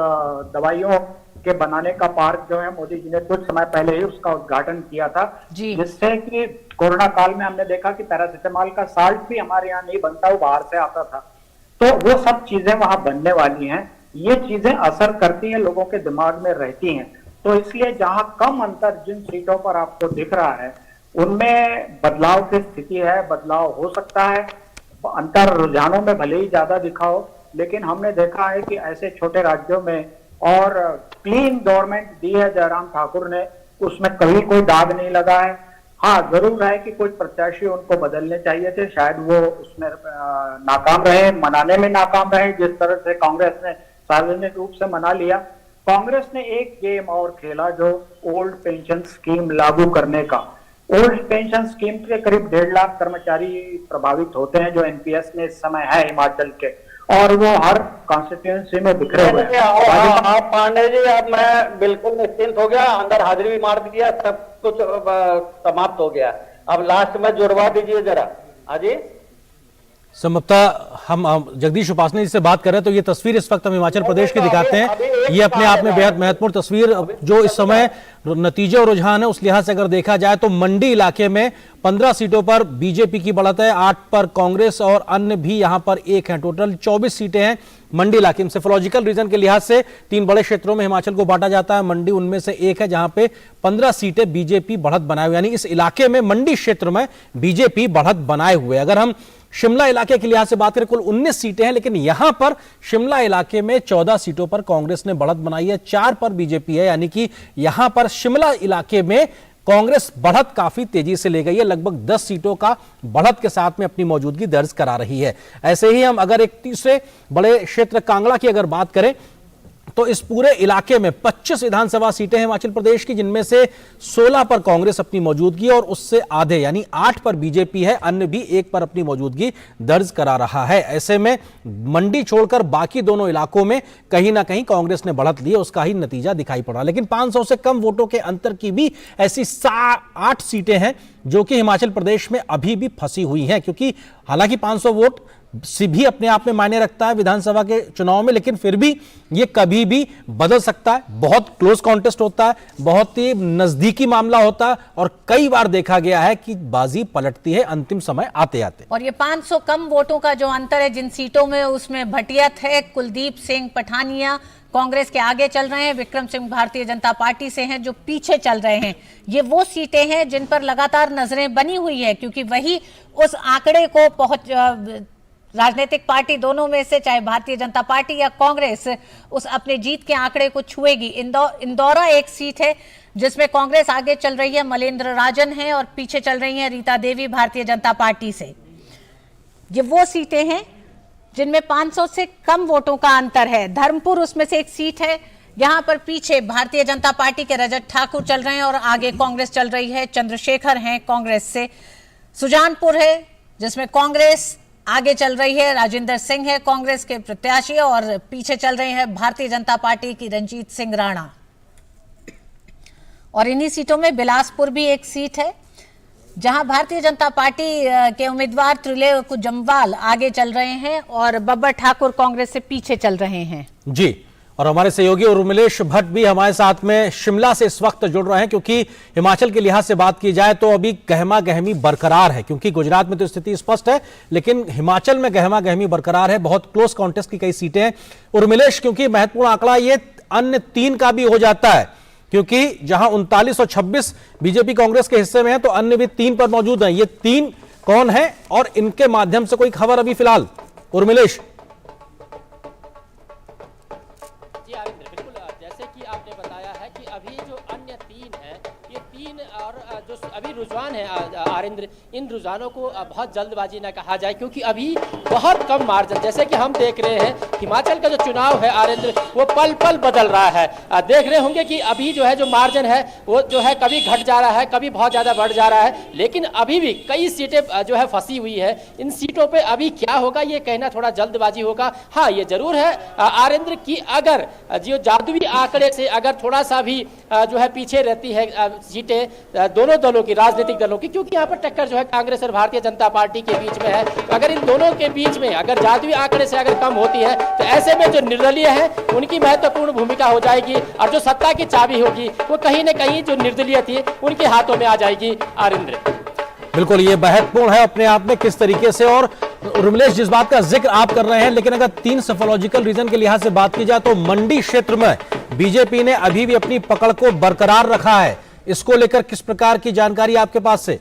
दवाइयों के बनाने का पार्क जो है, मोदी जी ने कुछ समय पहले ही उसका उद्घाटन किया था, जिससे कि कोरोना काल में हमने देखा कि पैरासिटामोल का साल्ट भी हमारे यहाँ नहीं बनता, वो बाहर से आता था। तो वो सब चीजें वहां बनने वाली हैं। ये चीजें असर करती हैं, लोगों के दिमाग में रहती हैं। तो इसलिए जहां कम अंतर जिन सीटों पर आपको दिख रहा है उनमें बदलाव की स्थिति है, बदलाव हो सकता है। अंतर रुझानों में भले ही ज्यादा दिखा हो, लेकिन हमने देखा है कि ऐसे छोटे राज्यों में और क्लीन गवर्नमेंट दी है जयराम ठाकुर ने, उसमें कभी कोई दाग नहीं लगा है। हाँ, जरूर है कि कुछ प्रत्याशी उनको बदलने चाहिए थे, शायद वो उसमें नाकाम रहे, मनाने में नाकाम रहे, जिस तरह से कांग्रेस ने सार्वजनिक रूप से मना लिया। कांग्रेस ने एक गेम और खेला, जो ओल्ड पेंशन स्कीम लागू करने का। ओल्ड पेंशन स्कीम के करीब 1.5 लाख कर्मचारी प्रभावित होते हैं जो एनपीएस में इस समय है हिमाचल के, और वो हर कॉन्स्टिट्यूएंसी में बिखरे हुए हैं। आप पांडे जी, अब मैं बिल्कुल निश्चिंत हो गया, अंदर हाजिरी भी मार दिया, सब कुछ समाप्त हो गया। अब लास्ट में जुड़वा दीजिए जरा। हाँ जी, संभवतः हम जगदीश उपासनी जी से बात कर रहे हैं, तो ये तस्वीर इस वक्त हम हिमाचल प्रदेश की दिखाते हैं। ये अपने आप में बेहद महत्वपूर्ण तस्वीर जो इस समय नतीजे और रुझान है उस लिहाज से अगर देखा जाए तो मंडी इलाके में 15 सीटों पर बीजेपी की बढ़त है, 8 पर कांग्रेस और अन्य भी यहां पर 1 है। टोटल 24 सीटें हैं मंडी इलाके में। सिफोलॉजिकल रीजन के लिहाज से 3 बड़े क्षेत्रों में हिमाचल को बांटा जाता है, मंडी उनमें से एक है जहां पे 15 सीटें बीजेपी बढ़त बनाए हुए, यानी इस इलाके में मंडी क्षेत्र में बीजेपी बढ़त बनाए हुए। अगर हम शिमला इलाके के लिहाज से बात करें कुल 19 सीटें हैं, लेकिन यहां पर शिमला इलाके में 14 सीटों पर कांग्रेस ने बढ़त बनाई है, 4 पर बीजेपी है, यानी कि यहां पर शिमला इलाके में कांग्रेस बढ़त काफी तेजी से ले गई है, लगभग 10 सीटों का बढ़त के साथ में अपनी मौजूदगी दर्ज करा रही है। ऐसे ही हम अगर एक तीसरे बड़े क्षेत्र कांगड़ा की अगर बात करें तो इस पूरे इलाके में 25 विधानसभा सीटें हैं हिमाचल प्रदेश की, जिनमें से 16 पर कांग्रेस अपनी मौजूदगी और उससे आधे यानी 8 पर बीजेपी है, अन्य भी 1 पर अपनी मौजूदगी दर्ज करा रहा है। ऐसे में मंडी छोड़कर बाकी दोनों इलाकों में कहीं ना कहीं कांग्रेस ने बढ़त ली है, उसका ही नतीजा दिखाई पड़ा। लेकिन 500 से कम वोटों के अंतर की भी ऐसी 8 सीटें हैं जो कि हिमाचल प्रदेश में अभी भी फंसी हुई हैं, क्योंकि हालांकि 500 वोट भी अपने आप में मायने रखता है विधानसभा के चुनाव में, लेकिन फिर भी ये कभी भी बदल सकता है। बहुत क्लोज कॉन्टेस्ट होता है, बहुत ही नजदीकी मामला होता है और कई बार देखा गया है कि बाजी पलटती है अंतिम समय आते आते। और ये 500 कम वोटों का जो अंतर है जिन सीटों में, उसमें भटियत है, कुलदीप सिंह पठानिया कांग्रेस के आगे चल रहे हैं, विक्रम सिंह भारतीय जनता पार्टी से हैं जो पीछे चल रहे हैं। ये वो सीटें हैं जिन पर लगातार नजरें बनी हुई है, क्योंकि वही उस आंकड़े को राजनीतिक पार्टी दोनों में से, चाहे भारतीय जनता पार्टी या कांग्रेस, उस अपने जीत के आंकड़े को छुएगी। इंदौरा एक सीट है जिसमें कांग्रेस आगे चल रही है, मलेंद्र राजन है, और पीछे चल रही है रीता देवी भारतीय जनता पार्टी से। ये वो सीटें हैं जिनमें 500 से कम वोटों का अंतर है। धर्मपुर उसमें से एक सीट है, यहां पर पीछे भारतीय जनता पार्टी के रजत ठाकुर चल रहे हैं और आगे कांग्रेस चल रही है, चंद्रशेखर हैं कांग्रेस से। सुजानपुर है जिसमें कांग्रेस आगे चल रही है, राजेंद्र सिंह है कांग्रेस के प्रत्याशी, और पीछे चल रहे हैं भारतीय जनता पार्टी की रंजीत सिंह राणा। और इन्हीं सीटों में बिलासपुर भी एक सीट है जहां भारतीय जनता पार्टी के उम्मीदवार त्रिलोक जम्वाल आगे चल रहे हैं और बब्बर ठाकुर कांग्रेस से पीछे चल रहे हैं। जी, और हमारे सहयोगी उर्मिलेश भट्ट भी हमारे साथ में शिमला से इस वक्त जुड़ रहे हैं, क्योंकि हिमाचल के लिहाज से बात की जाए तो अभी गहमा गहमी बरकरार है, क्योंकि गुजरात में तो स्थिति स्पष्ट है, लेकिन हिमाचल में गहमा गहमी बरकरार है, बहुत क्लोज कॉन्टेस्ट की कई सीटें हैं। उर्मिलेश, क्योंकि महत्वपूर्ण आंकड़ा ये अन्य 3 का भी हो जाता है, क्योंकि जहां 39 और 26 बीजेपी कांग्रेस के हिस्से में है, तो अन्य भी 3 पर मौजूद हैं। ये 3 कौन है और इनके माध्यम से कोई खबर अभी फिलहाल? उर्मिलेश। अभी रुझान है आरिंद्र, इन रुझानों को बहुत जल्दबाजी ना कहा जाए, क्योंकि अभी बहुत कम मार्जिन, जैसे कि हम देख रहे हैं हिमाचल का जो चुनाव है आरिंद्र वो पल पल बदल रहा है। देख रहे होंगे कि अभी जो है जो मार्जिन है वो जो है कभी घट जा रहा है, कभी बहुत ज़्यादा बढ़ जा रहा है, लेकिन अभी भी कई सीटें जो है फंसी हुई है। इन सीटों पर अभी क्या होगा ये कहना थोड़ा जल्दबाजी होगा। हाँ, ये जरूर है आरिंद्र कि अगर जो जादुई आंकड़े से अगर थोड़ा सा भी जो है पीछे रहती है सीटें दोनों दलों की, राजनीतिक दलों की, क्योंकि यहाँ पर टक्कर जो है कांग्रेस और भारतीय जनता पार्टी के बीच में है, अगर इन दोनों के बीच में अगर जादुई आंकड़े से अगर कम होती है तो ऐसे में जो निर्दलीय है उनकी महत्वपूर्ण भूमिका हो जाएगी, और जो सत्ता की चाबी होगी वो कहीं न कहीं जो निर्दलीय थी उनके हाथों में आ जाएगी। आरिंद्र, बिल्कुल, ये महत्वपूर्ण है अपने आप में किस तरीके से। और उर्मिलेश, जिस बात का जिक्र आप कर रहे हैं, लेकिन अगर 3 सोशियोलॉजिकल रीजन के लिहाज से बात की जाए तो मंडी क्षेत्र में बीजेपी ने अभी भी अपनी पकड़ को बरकरार रखा है। इसको लेकर किस प्रकार की जानकारी आपके पास से?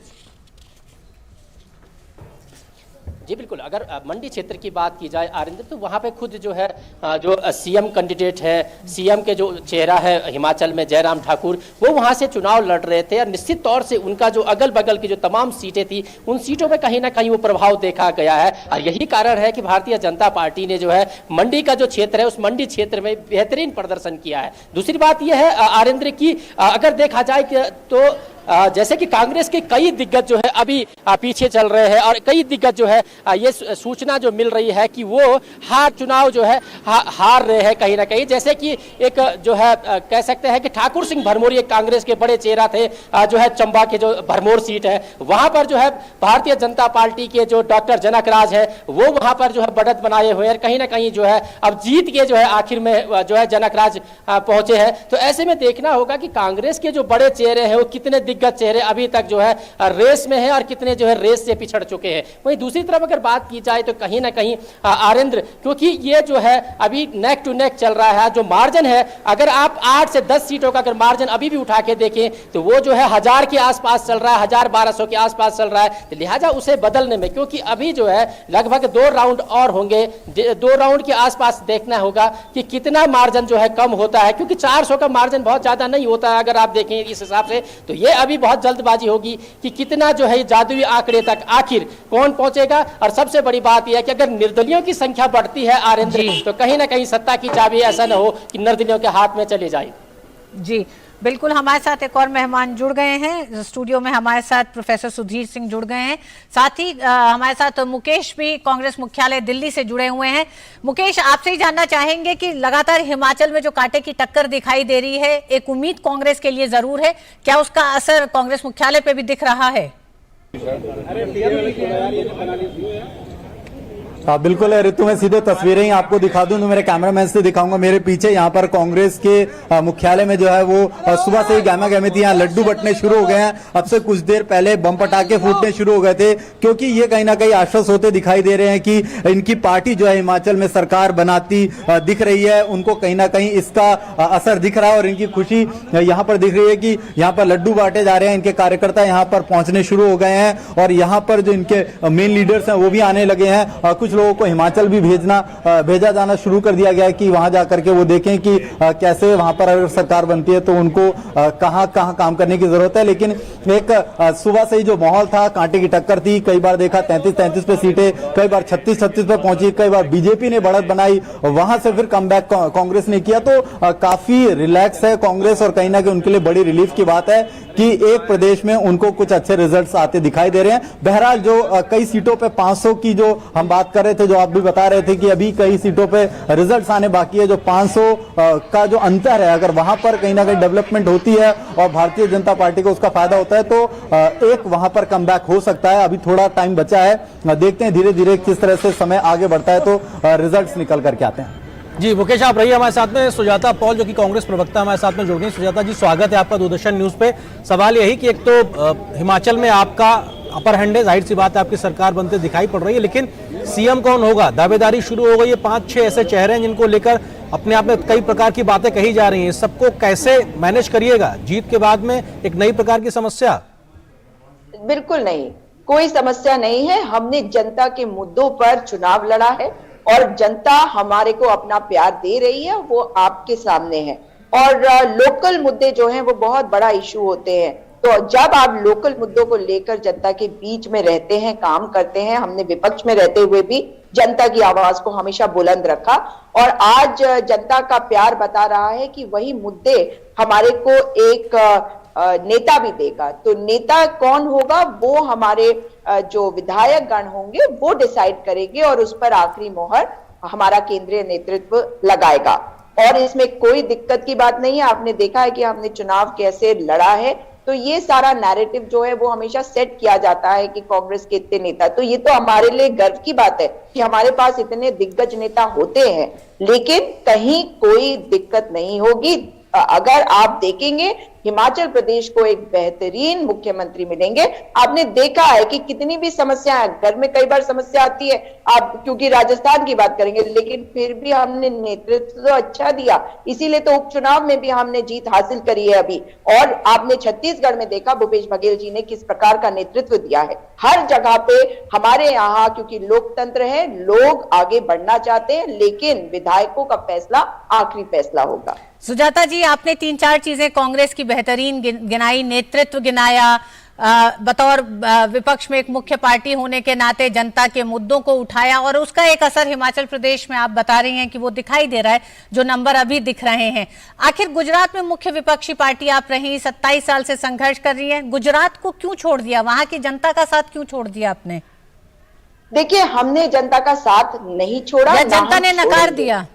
जी बिल्कुल, अगर मंडी क्षेत्र की बात की जाए आरिंदर, तो वहाँ पे खुद जो है जो सीएम कैंडिडेट है, सीएम के जो चेहरा है हिमाचल में जयराम ठाकुर, वो वहाँ से चुनाव लड़ रहे थे, और निश्चित तौर से उनका जो अगल बगल की जो तमाम सीटें थी उन सीटों में कहीं ना कहीं वो प्रभाव देखा गया है। और यही कारण है कि भारतीय जनता पार्टी ने जो है मंडी का जो क्षेत्र है उस मंडी क्षेत्र में बेहतरीन प्रदर्शन किया है। दूसरी बात यह है आरिंद्र की अगर देखा जाए तो जैसे कि कांग्रेस के कई दिग्गज जो है अभी पीछे चल रहे हैं और कई दिग्गज जो है ये सूचना जो मिल रही है कि वो चुनाव जो है हार रहे हैं कहीं ना कहीं। जैसे कि एक जो है कह सकते हैं कि ठाकुर सिंह भरमौरी एक कांग्रेस के बड़े चेहरा थे, जो है चंबा के जो भरमौर सीट है वहां पर जो है भारतीय जनता पार्टी के जो डॉक्टर जनकराज है वो वहां पर जो है बढ़त बनाए हुए हैं, कहीं ना कहीं जो है अब जीत के जो है आखिर में जो है जनकराज पहुंचे हैं। तो ऐसे में देखना होगा कि कांग्रेस के जो बड़े चेहरे हैं वो कितने दिग्गज चेहरे अभी तक जो है रेस में है और कितने जो है रेस से पिछड़ चुके हैं। वहीं दूसरी तरफ अगर बात की जाए तो कहीं ना कहीं आरेंद्र, क्योंकि ये जो है अभी नेक टू नेक चल रहा है, जो मार्जिन है अगर आप 8 से 10 सीटों का अगर मार्जिन अभी भी उठा के देखें तो वो जो है 1000 के आसपास चल रहा है, 1200 के आसपास चल रहा है। तो लिहाजा उसे बदलने में, क्योंकि अभी जो है लगभग 2 राउंड और होंगे, 2 राउंड के आसपास देखना होगा कि कितना मार्जिन जो है कम होता है, क्योंकि 400 का मार्जिन बहुत ज्यादा नहीं होता है अगर आप देखें इस हिसाब से। तो ये अभी बहुत जल्दबाजी होगी कि कितना जो है जादुई आंकड़े तक आखिर कौन पहुंचेगा। और सबसे बड़ी बात यह है कि अगर निर्दलियों की संख्या बढ़ती है आरेंद्र, तो कहीं ना कहीं सत्ता की चाबी ऐसा न हो कि निर्दलियों के हाथ में चली जाए। जी बिल्कुल, हमारे साथ एक और मेहमान जुड़ गए हैं स्टूडियो में, हमारे साथ प्रोफेसर सुधीर सिंह जुड़ गए हैं, साथ ही हमारे साथ मुकेश भी कांग्रेस मुख्यालय दिल्ली से जुड़े हुए हैं। मुकेश, आपसे ही जानना चाहेंगे कि लगातार हिमाचल में जो कांटे की टक्कर दिखाई दे रही है, एक उम्मीद कांग्रेस के लिए जरूर है, क्या उसका असर कांग्रेस मुख्यालय पे भी दिख रहा है? बिल्कुल ऋतु, मैं सीधे तस्वीरें ही आपको दिखा दूं तो मेरे कैमरामैन से दिखाऊंगा। मेरे पीछे यहाँ पर कांग्रेस के मुख्यालय में जो है वो सुबह से ही गामा गामी थी, यहाँ लड्डू बंटने शुरू हो गए हैं। अब से कुछ देर पहले बम पटाखे फूटने शुरू हो गए थे, क्योंकि ये कहीं ना कहीं आश्वस्त होते दिखाई दे रहे हैं कि इनकी पार्टी जो है हिमाचल में सरकार बनाती दिख रही है। उनको कहीं ना कहीं इसका असर दिख रहा है और इनकी खुशी यहाँ पर दिख रही है कि यहाँ पर लड्डू बांटे जा रहे हैं। इनके कार्यकर्ता यहाँ पर पहुंचने शुरू हो गए हैं और यहाँ पर जो इनके मेन लीडर्स हैं वो भी आने लगे हैं। कुछ लोगों को हिमाचल भी भेजा जाना शुरू कर दिया गया है कि वहां जाकर के वो देखें कि कैसे वहां पर अगर सरकार बनती है तो उनको कहां काम करने की जरूरत है। लेकिन एक सुबह से ही जो माहौल था, कांटे की टक्कर थी, कई बार देखा 33 पे सीटें, कई बार 36 पे पहुंची, कई बार बीजेपी ने बढ़त बनाई, वहां से फिर कमबैक कांग्रेस ने किया। तो काफी रिलैक्स है कांग्रेस और कहीं ना कहीं उनके लिए बड़ी रिलीफ की बात है कि एक प्रदेश में उनको कुछ अच्छे रिजल्ट्स आते दिखाई दे रहे हैं। बहरहाल जो कई सीटों पे 500 की जो हम बात कर रहे थे, जो आप भी बता रहे थे कि अभी कई सीटों पे रिजल्ट्स आने बाकी है, जो 500 का जो अंतर है, अगर वहां पर कहीं ना कहीं डेवलपमेंट होती है और भारतीय जनता पार्टी को उसका फायदा होता है तो एक वहां पर कमबैक हो सकता है। अभी थोड़ा टाइम बचा है, देखते हैं धीरे धीरे किस तरह से समय आगे बढ़ता है तो रिजल्ट्स निकल करके आते हैं। जी मुकेश, आप रहिए हमारे साथ में। सुजाता पॉल जो कि कांग्रेस प्रवक्ता हमारे साथ में जुड़ गई। सुजाता जी, स्वागत है आपका दूरदर्शन न्यूज पे। सवाल यही कि एक तो हिमाचल में आपका अपर हैंड है, जाहिर सी बात है आपकी सरकार बनते दिखाई पड़ रही है, लेकिन सीएम कौन होगा, दावेदारी शुरू हो गई है। 5-6 ऐसे चेहरे हैं जिनको लेकर अपने आप में कई प्रकार की बातें कही जा रही हैं। सबको कैसे मैनेज करिएगा जीत के बाद में एक नई प्रकार की समस्या? बिल्कुल नहीं, कोई समस्या नहीं है। हमने जनता के मुद्दों पर चुनाव लड़ा है और जनता हमारे को अपना प्यार दे रही है, वो आपके सामने है। और लोकल मुद्दे जो हैं वो बहुत बड़ा इशू होते हैं, तो जब आप लोकल मुद्दों को लेकर जनता के बीच में रहते हैं, काम करते हैं, हमने विपक्ष में रहते हुए भी जनता की आवाज को हमेशा बुलंद रखा और आज जनता का प्यार बता रहा है कि वही मुद्दे हमारे को एक नेता भी देगा। तो नेता कौन होगा वो हमारे जो विधायक गण होंगे वो डिसाइड करेंगे और उस पर आखिरी मोहर हमारा केंद्रीय नेतृत्व लगाएगा। और इसमें कोई दिक्कत की बात नहीं है। आपने देखा है कि हमने चुनाव कैसे लड़ा है, तो ये सारा नैरेटिव जो है वो हमेशा सेट किया जाता है कि कांग्रेस के इतने नेता, तो ये तो हमारे लिए गर्व की बात है कि हमारे पास इतने दिग्गज नेता होते हैं, लेकिन कहीं कोई दिक्कत नहीं होगी। अगर आप देखेंगे हिमाचल प्रदेश को एक बेहतरीन मुख्यमंत्री मिलेंगे। आपने देखा है कि कितनी भी समस्या, घर में कई बार समस्या आती है, आप क्योंकि राजस्थान की बात करेंगे, लेकिन फिर भी हमने नेतृत्व तो अच्छा दिया, इसीलिए तो उपचुनाव में भी हमने जीत हासिल करी है अभी। और आपने छत्तीसगढ़ में देखा भूपेश बघेल जी ने किस प्रकार का नेतृत्व दिया है। हर जगह पे हमारे यहाँ क्योंकि लोकतंत्र है, लोग आगे बढ़ना चाहते हैं, लेकिन विधायकों का फैसला आखिरी फैसला होगा। सुजाता जी, आपने 3-4 चीजें कांग्रेस की बेहतरीन गिनाई, नेतृत्व गिनाया, बतौर विपक्ष में एक मुख्य पार्टी होने के नाते जनता के मुद्दों को उठाया और उसका एक असर हिमाचल प्रदेश में आप बता रही हैं कि वो दिखाई दे रहा है, जो नंबर अभी दिख रहे हैं। आखिर गुजरात में मुख्य विपक्षी पार्टी आप रही, 27 साल से संघर्ष कर रही हैं, गुजरात को क्यों छोड़ दिया, वहां की जनता का साथ क्यों छोड़ दिया आपने? देखिए, हमने जनता का साथ नहीं छोड़ा, जनता ने नकार दिया।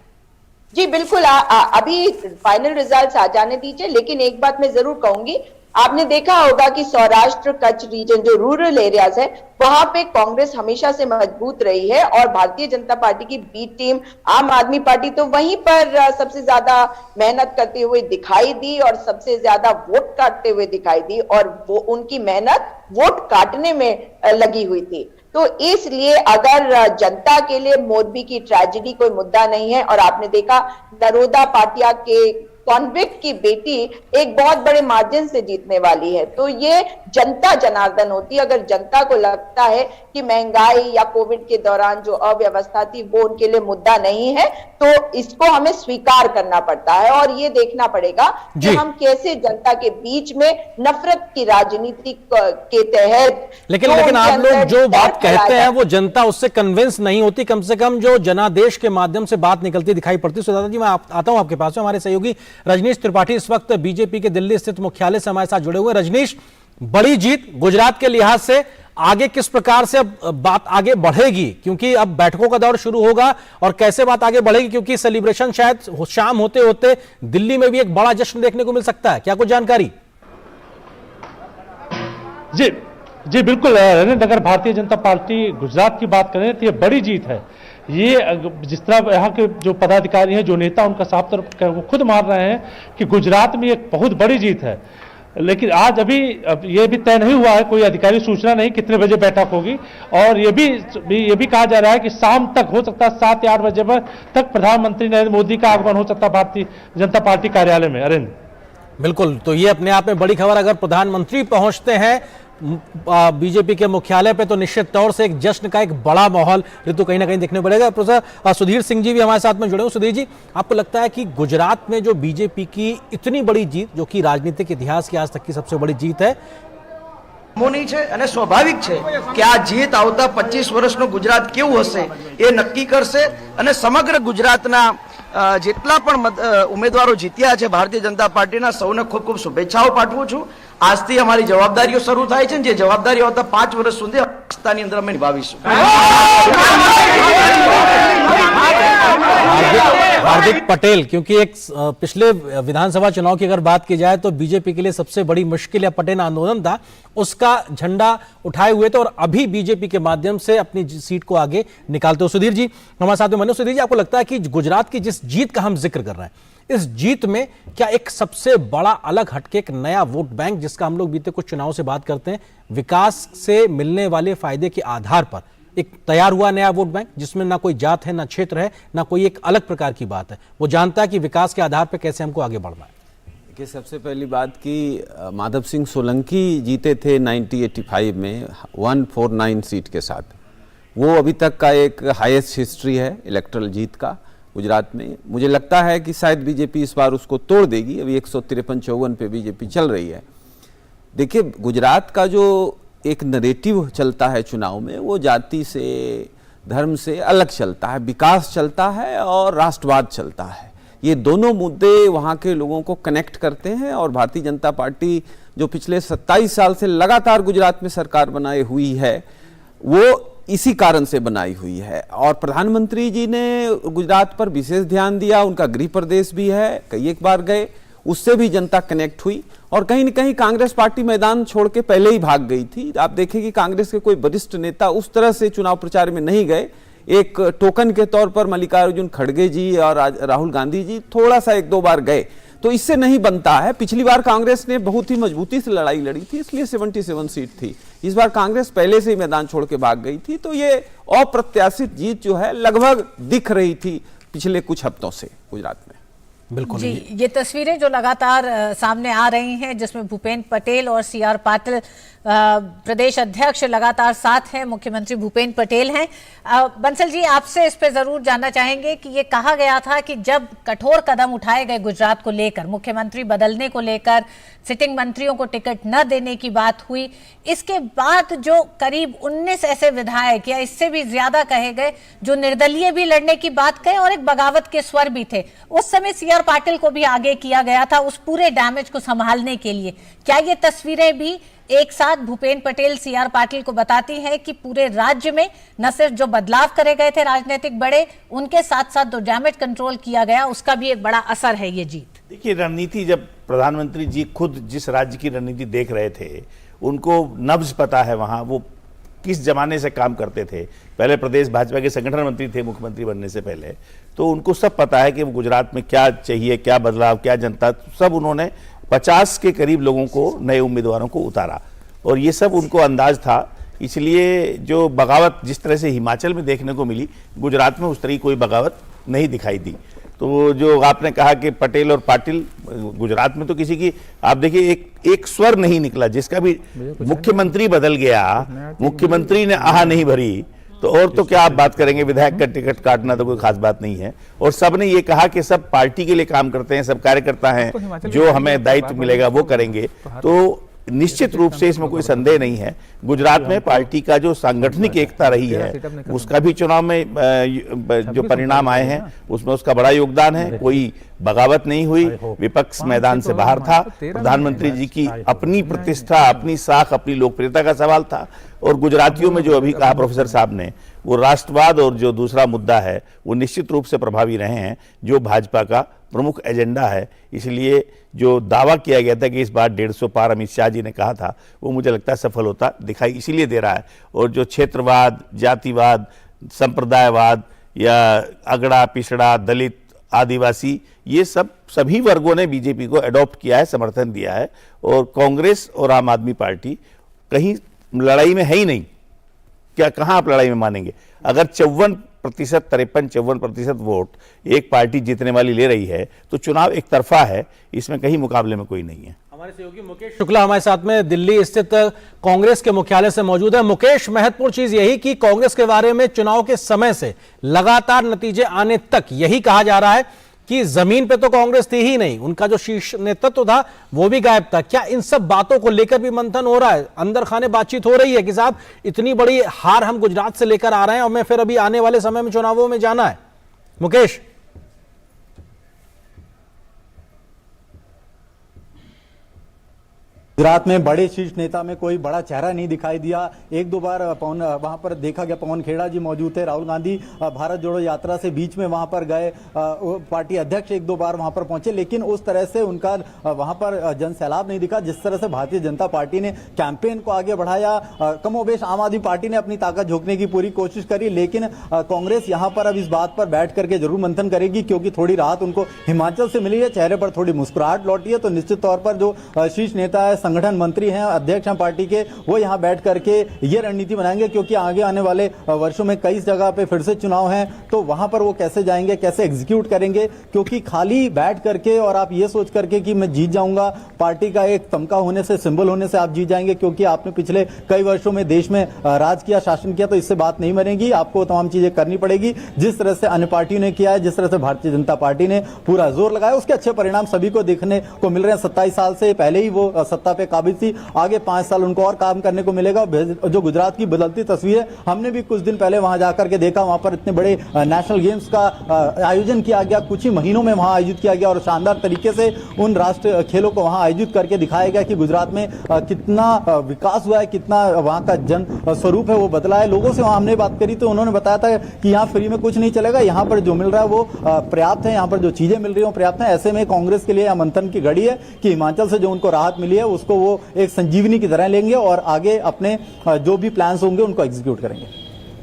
जी बिल्कुल, अभी फाइनल रिजल्ट्स आ जाने दीजिए, लेकिन एक बात मैं जरूर कहूंगी, आपने देखा होगा कि सौराष्ट्र कच्छ रीजन जो रूरल एरियाज है, वहां पे कांग्रेस हमेशा से मजबूत रही है और भारतीय जनता पार्टी की बी टीम आम आदमी पार्टी तो वहीं पर सबसे ज्यादा मेहनत करते हुए दिखाई दी और सबसे ज्यादा वोट काटते हुए दिखाई दी, और वो उनकी मेहनत वोट काटने में लगी हुई थी। तो इसलिए अगर जनता के लिए मोरबी की ट्रेजेडी कोई मुद्दा नहीं है, और आपने देखा नरोदा पाटिया के कॉन्विक्ट की बेटी एक बहुत बड़े मार्जिन से जीतने वाली है, तो ये जनता जनार्दन होती है। अगर जनता को लगता है कि महंगाई या कोविड के दौरान जो अव्यवस्था थी वो उनके लिए मुद्दा नहीं है, तो इसको हमें स्वीकार करना पड़ता है और ये देखना पड़ेगा कि हम कैसे जनता के बीच में नफरत की राजनीति के तहत, लेकिन आप लोग जो बात कहते हैं वो जनता उससे कन्विंस नहीं होती, कम से कम जो जनादेश के माध्यम से बात निकलती दिखाई पड़ती। सुजाता जी, मैं आता हूं आपके पास। हमारे सहयोगी रजनीश त्रिपाठी इस वक्त बीजेपी के दिल्ली स्थित मुख्यालय से हमारे साथ जुड़े हुए। रजनीश, बड़ी जीत गुजरात के लिहाज से, आगे किस प्रकार से अब बात आगे बढ़ेगी, क्योंकि अब बैठकों का दौर शुरू होगा, और कैसे बात आगे बढ़ेगी, क्योंकि सेलिब्रेशन शायद शाम होते होते दिल्ली में भी एक बड़ा जश्न देखने को मिल सकता है, क्या कुछ जानकारी? जी बिल्कुल, अगर भारतीय जनता पार्टी गुजरात की बात करें तो ये बड़ी जीत है। ये जिस तरह यहाँ के जो पदाधिकारी हैं, जो नेता, उनका साफ तौर पर वो खुद मान रहे हैं कि गुजरात में एक बहुत बड़ी जीत है। लेकिन आज अभी ये भी तय नहीं हुआ है, कोई अधिकारी सूचना नहीं कितने बजे बैठक होगी, और ये भी कहा जा रहा है कि शाम तक हो सकता है 7 या 8 बजे तक प्रधानमंत्री नरेंद्र मोदी का आगमन हो सकता है भारतीय जनता पार्टी कार्यालय में। अरविंद, बिल्कुल, तो ये अपने आप में बड़ी खबर। अगर प्रधानमंत्री पहुंचते हैं बीजेपी के मुख्यालय पे तो निश्चित तौर से एक जश्न का एक बड़ा माहौल ऋतु कहीं ना कहीं देखने पड़ेगा। प्रोफेसर सुधीर सिंह जी भी हमारे साथ में जुड़े हुए। सुधीर जी, आपको लगता है कि गुजरात में जो बीजेपी की इतनी बड़ी जीत, जो कि राजनीतिक इतिहास की आज तक की सबसे बड़ी जीत है, મોની છે અને સ્વાભાવિક છે કે આ જીત આવતા 25 વર્ષનું ગુજરાત કેવું હશે એ નક્કી કરશે, અને સમગ્ર ગુજરાતના જેટલા પણ ઉમેદવારો જીત્યા છે ભારતીય જનતા પાર્ટીના સૌને ખૂબ ખૂબ શુભેચ્છાઓ પાઠવું છું। આજથી અમારી જવાબદારીઓ શરૂ થાય છે, જે જવાબદારી આવતા 5 વર્ષ સુધી સંસ્થાની અંદર અમે નિભાવીશું। हार्दिक पटेल, क्योंकि एक पिछले विधानसभा चुनाव की अगर बात की जाए तो बीजेपी के लिए सबसे बड़ी मुश्किल या पटेल आंदोलन था, उसका झंडा उठाए हुए थे और अभी बीजेपी के माध्यम से अपनी सीट को आगे निकालते हो। सुधीर जी हमारे साथ में मनो। सुधीर जी, आपको लगता है कि गुजरात की जिस जीत का हम जिक्र कर रहे हैं, इस जीत में क्या एक सबसे बड़ा अलग हटके एक नया वोट बैंक, जिसका हम लोग बीते कुछ चुनाव से बात करते हैं, विकास से मिलने वाले फायदे के आधार पर एक तैयार हुआ नया वोट बैंक, जिसमें ना कोई जात है, ना क्षेत्र है, ना कोई एक अलग प्रकार की बात है, वो जानता है कि विकास के आधार पर कैसे हमको आगे बढ़ना है? देखिए, सबसे पहली बात कि माधव सिंह सोलंकी जीते थे 1985 में 149 सीट के साथ। वो अभी तक का एक हाईएस्ट हिस्ट्री है इलेक्ट्रल जीत का गुजरात में। मुझे लगता है कि शायद बीजेपी इस बार उसको तोड़ देगी। अभी 153-54 पे बीजेपी चल रही है। देखिए, गुजरात का जो एक नरेटिव चलता है चुनाव में, वो जाति से, धर्म से अलग चलता है, विकास चलता है और राष्ट्रवाद चलता है। ये दोनों मुद्दे वहाँ के लोगों को कनेक्ट करते हैं, और भारतीय जनता पार्टी जो पिछले 27 साल से लगातार गुजरात में सरकार बनाए हुई है, वो इसी कारण से बनाई हुई है। और प्रधानमंत्री जी ने गुजरात पर विशेष ध्यान दिया, उनका गृह प्रदेश भी है, कई एक बार गए, उससे भी जनता कनेक्ट हुई। और कहीं न कहीं कांग्रेस पार्टी मैदान छोड़ के पहले ही भाग गई थी। आप देखें कि कांग्रेस के कोई वरिष्ठ नेता उस तरह से चुनाव प्रचार में नहीं गए। एक टोकन के तौर पर मल्लिकार्जुन खड़गे जी और राहुल गांधी जी थोड़ा सा 1-2 बार गए, तो इससे नहीं बनता है। पिछली बार कांग्रेस ने बहुत ही मजबूती से लड़ाई लड़ी थी, इसलिए 77 सीट थी। इस बार कांग्रेस पहले से ही मैदान छोड़ के भाग गई थी, तो ये अप्रत्याशित जीत जो है लगभग दिख रही थी पिछले कुछ हफ्तों से गुजरात में। बिल्कुल जी, ये तस्वीरें जो लगातार सामने आ रही हैं, जिसमें भूपेंद्र पटेल और CR पाटिल प्रदेश अध्यक्ष लगातार साथ हैं, मुख्यमंत्री भूपेंद्र पटेल हैं। बंसल जी, आपसे इस पे जरूर जानना चाहेंगे कि ये कहा गया था कि जब कठोर कदम उठाए गए गुजरात को लेकर, मुख्यमंत्री बदलने को लेकर, सिटिंग मंत्रियों को टिकट न देने की बात हुई, इसके बाद जो करीब 19 ऐसे विधायक या इससे भी ज्यादा कहे गए जो निर्दलीय भी लड़ने की बात कहे और एक बगावत के स्वर भी थे, उस समय सीआर पाटिल को भी आगे किया गया था उस पूरे डैमेज को संभालने के लिए। क्या ये तस्वीरें भी एक साथ भूपेंद्र पटेल सीआर पाटिल को बताती हैं कि पूरे राज्य में न सिर्फ जो बदलाव करे गए थे राजनीतिक बड़े, उनके साथ साथ जो डैमेज कंट्रोल किया गया उसका भी एक बड़ा असर है ये जीत? देखिए, रणनीति, जब प्रधानमंत्री जी खुद जिस राज्य की रणनीति देख रहे थे, उनको नब्ज पता है वहां वो किस जमाने से काम करते थे। पहले प्रदेश भाजपा के संगठन मंत्री थे मुख्यमंत्री बनने से पहले, तो उनको सब पता है कि वो गुजरात में क्या चाहिए, क्या बदलाव, क्या जनता, सब उन्होंने 50 के करीब लोगों को, नए उम्मीदवारों को उतारा और ये सब उनको अंदाज था। इसलिए जो बगावत जिस तरह से हिमाचल में देखने को मिली, गुजरात में उस तरह की कोई बगावत नहीं दिखाई दी। तो जो आपने कहा कि पटेल और पाटिल, गुजरात में तो किसी की, आप देखिए, एक स्वर नहीं निकला, जिसका भी मुख्यमंत्री बदल गया, मुख्यमंत्री ने आह नहीं भरी, तो और तो क्या आप बात करेंगे। विधायक का टिकट काटना तो कोई खास बात नहीं है। और सब ने ये कहा कि सब पार्टी के लिए काम करते हैं, सब कार्यकर्ता हैं, जो हमें दायित्व मिलेगा वो करेंगे। तो निश्चित रूप से इसमें कोई संदेह नहीं है, गुजरात में पार्टी का जो सांगठनिक एकता रही है, उसका भी चुनाव में जो परिणाम आए हैं उसमें उसका बड़ा योगदान है। कोई बगावत नहीं हुई, विपक्ष मैदान से बाहर था। प्रधानमंत्री जी की अपनी प्रतिष्ठा, अपनी साख, अपनी लोकप्रियता का सवाल था। और गुजरातियों में जो अभी कहा प्रोफेसर साहब ने, वो राष्ट्रवाद और जो दूसरा मुद्दा है वो निश्चित रूप से प्रभावी रहे हैं, जो भाजपा का प्रमुख एजेंडा है। इसलिए जो दावा किया गया था कि इस बार 150 पार अमित शाह जी ने कहा था, वो मुझे लगता है सफल होता दिखाई इसीलिए दे रहा है। और जो क्षेत्रवाद, जातिवाद, संप्रदायवाद या अगड़ा पिछड़ा, दलित, आदिवासी, ये सभी वर्गों ने बीजेपी को अडॉप्ट किया है, समर्थन दिया है। और कांग्रेस और आम आदमी पार्टी कहीं लड़ाई में है ही नहीं। क्या, कहां आप लड़ाई में मानेंगे? अगर 53-54% वोट एक पार्टी जीतने वाली ले रही है तो चुनाव एक तरफा है, इसमें कहीं मुकाबले में कोई नहीं है। हमारे सहयोगी मुकेश शुक्ला हमारे साथ में दिल्ली स्थित कांग्रेस के मुख्यालय से मौजूद है। मुकेश, महत्वपूर्ण चीज यही कि कांग्रेस के बारे में चुनाव के समय से लगातार नतीजे आने तक यही कहा जा रहा है कि जमीन पे तो कांग्रेस थी ही नहीं, उनका जो शीर्ष नेतृत्व था वो भी गायब था। क्या इन सब बातों को लेकर भी मंथन हो रहा है, अंदर खाने बातचीत हो रही है कि साहब इतनी बड़ी हार हम गुजरात से लेकर आ रहे हैं और मैं फिर अभी आने वाले समय में चुनावों में जाना है? मुकेश, गुजरात में बड़े शीर्ष नेता में कोई बड़ा चेहरा नहीं दिखाई दिया। एक दो बार वहां पर देखा गया, पवन खेड़ा जी मौजूद थे, राहुल गांधी भारत जोड़ो यात्रा से बीच में वहां पर गए, पार्टी अध्यक्ष एक दो बार वहां पर पहुंचे, लेकिन उस तरह से उनका वहां पर जन सैलाब नहीं दिखा। जिस तरह से भारतीय जनता पार्टी ने कैंपेन को आगे बढ़ाया, कमोबेश आम आदमी पार्टी ने अपनी ताकत झोंकने की पूरी कोशिश करी, लेकिन कांग्रेस यहां पर अब इस बात पर बैठ करके जरूर मंथन करेगी, क्योंकि थोड़ी राहत उनको हिमाचल से मिली है, चेहरे पर थोड़ी मुस्कुराहट लौटी है। तो निश्चित तौर पर जो शीर्ष नेता है, संगठन मंत्री हैं, अध्यक्ष हैं पार्टी के, वो यहां बैठ करके ये रणनीति बनाएंगे, क्योंकि आगे आने वाले वर्षों में कई जगह पे फिर से चुनाव हैं, तो वहां पर वो कैसे जाएंगे, कैसे एग्जीक्यूट करेंगे। क्योंकि खाली बैठ करके और आप ये सोच करके कि मैं जीत जाऊंगा, पार्टी का एक तमका होने से, सिंबल होने से आप जीत जाएंगे, क्योंकि आपने पिछले कई वर्षों में देश में राज किया, शासन किया, तो इससे बात नहीं बनेगी। आपको तमाम चीजें करनी पड़ेगी, जिस तरह से अन्य पार्टियों ने किया है, जिस तरह से भारतीय जनता पार्टी ने पूरा जोर लगाया, उसके अच्छे परिणाम सभी को देखने को मिल रहे हैं। 27 साल से पहले ही वो सत्ता पे काबिज थी, आगे 5 साल उनको और काम करने को मिलेगा। जो गुजरात की बदलती तस्वीर है, हमने भी कुछ दिन पहले वहां जाकर के देखा, वहां पर इतने बड़े नेशनल गेम्स का आयोजन किया गया, कुछ ही महीनों में वहां आयोजित किया गया और शानदार तरीके से उन राष्ट्रीय खेलों को वहां आयोजित करके दिखाया गया कि गुजरात में कितना विकास हुआ है, कितना वहां का जन स्वरूप है वो बदला है। लोगों से वहां हमने बात करी तो उन्होंने बताया था कि यहाँ फ्री में कुछ नहीं चलेगा, यहाँ पर जो मिल रहा है वो पर्याप्त है, यहाँ पर जो चीजें मिल रही है पर्याप्त है। ऐसे में कांग्रेस के लिए मंथन की घड़ी है कि हिमाचल से जो उनको राहत मिली है उसको वो एक संजीवनी की तरह लेंगे और आगे अपने जो भी प्लान्स होंगे उनको एग्जीक्यूट करेंगे।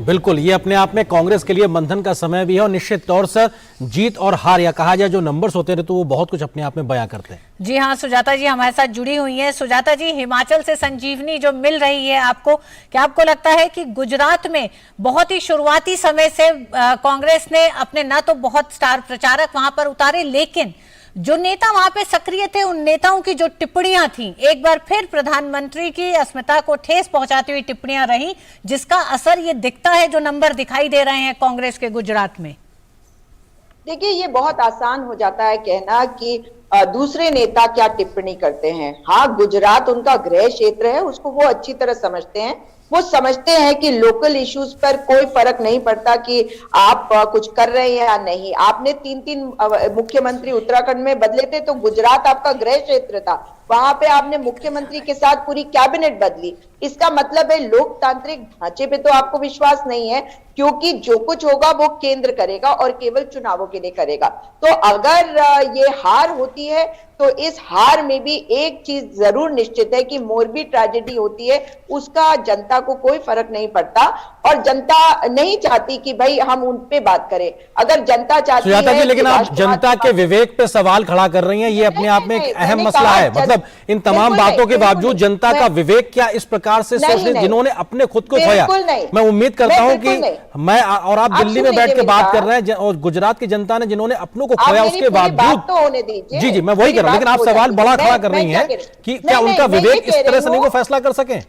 बिल्कुल, ये अपने आप में कांग्रेस के लिए मंथन का समय भी है और निश्चित तौर से जीत और हार, या कहा जाए जो नंबर्स होते हैं तो वो बहुत कुछ अपने आप में बयां करते हैं। जी हाँ, सुजाता जी हमारे साथ जुड़ी हुई हैं। सुजाता जी, हिमाचल से संजीवनी जो मिल रही है आपको, क्या आपको लगता है कि गुजरात में बहुत ही शुरुआती समय से कांग्रेस ने अपने न तो बहुत स्टार प्रचारक वहां पर उतारे, लेकिन जो नेता वहां पे सक्रिय थे, उन नेताओं की जो टिप्पणियां थी, एक बार फिर प्रधानमंत्री की अस्मिता को ठेस पहुंचाती हुई टिप्पणियां रही, जिसका असर ये दिखता है, जो नंबर दिखाई दे रहे हैं कांग्रेस के गुजरात में। देखिए, ये बहुत आसान हो जाता है कहना कि दूसरे नेता क्या टिप्पणी करते हैं। हाँ, गुजरात उनका गृह क्षेत्र है, उसको वो अच्छी तरह समझते हैं। वो समझते हैं कि लोकल इश्यूज पर कोई फर्क नहीं पड़ता कि आप कुछ कर रहे हैं या नहीं। आपने 3-3 मुख्यमंत्री उत्तराखंड में बदले थे, तो गुजरात आपका गृह क्षेत्र था, वहां पे आपने मुख्यमंत्री के साथ पूरी कैबिनेट बदली। इसका मतलब है लोकतांत्रिक ढांचे पे तो आपको विश्वास नहीं है, क्योंकि जो कुछ होगा वो केंद्र करेगा और केवल चुनावों के लिए करेगा। तो अगर ये हार होती है तो इस हार में भी एक चीज जरूर निश्चित है कि मोरबी ट्रेजेडी होती है, उसका जनता को कोई फर्क नहीं पड़ता और जनता नहीं चाहती कि भाई हम उन पे बात करें। अगर जनता चाहती है, लेकिन आप जनता के विवेक पे सवाल खड़ा कर रही हैं, ये अपने आप में एक अहम मसला है। मतलब इन तमाम बातों के बावजूद जनता का विवेक क्या इस प्रकार से सोच रहे, जिन्होंने अपने खुद को खोया। मैं उम्मीद करता हूं कि मैं और आप दिल्ली में बैठ के बात कर रहे हैं, और गुजरात की जनता ने जिन्होंने अपनों को खोया, उसके बावजूद जी मैं वही कर रहा हूं, लेकिन आप सवाल बड़ा खड़ा कर रही हैं कि क्या उनका विवेक इस तरह से नहीं वो फैसला कर सके।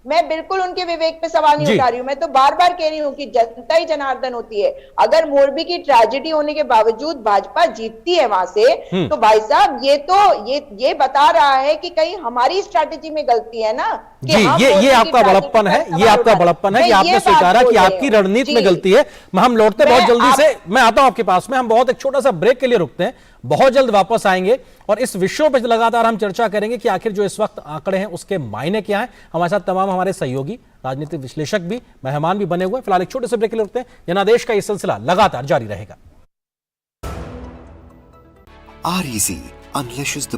मैं बिल्कुल उनके विवेक पे सवाल नहीं उठा रही हूं। मैं तो बार बार कह रही हूं कि जनता ही जनार्दन होती है। अगर मोरबी की ट्रेजेडी होने के बावजूद भाजपा जीतती है वहां से, तो भाई साहब ये बता रहा है कि कहीं हमारी स्ट्रैटेजी में गलती है ना। जी, ये आपका बड़प्पन है, ये आपका बड़प्पन है कि आपने स्वीकारा कि आपकी रणनीति में गलती है। हम लौटते बहुत जल्दी से, मैं आता हूं आपके पास में, हम बहुत एक छोटा सा ब्रेक के लिए रुकते हैं, बहुत जल्द वापस आएंगे और इस विषयों पर लगातार हम चर्चा करेंगे कि आखिर जो इस वक्त आंकड़े हैं उसके मायने क्या हैं। हमारे साथ तमाम हमारे सहयोगी राजनीतिक विश्लेषक भी, मेहमान भी बने हुए हैं। फिलहाल एक छोटे से ब्रेक के लिए रुकते हैं। जनादेश का ये सिलसिला लगातार जारी रहेगा। REC unleashes the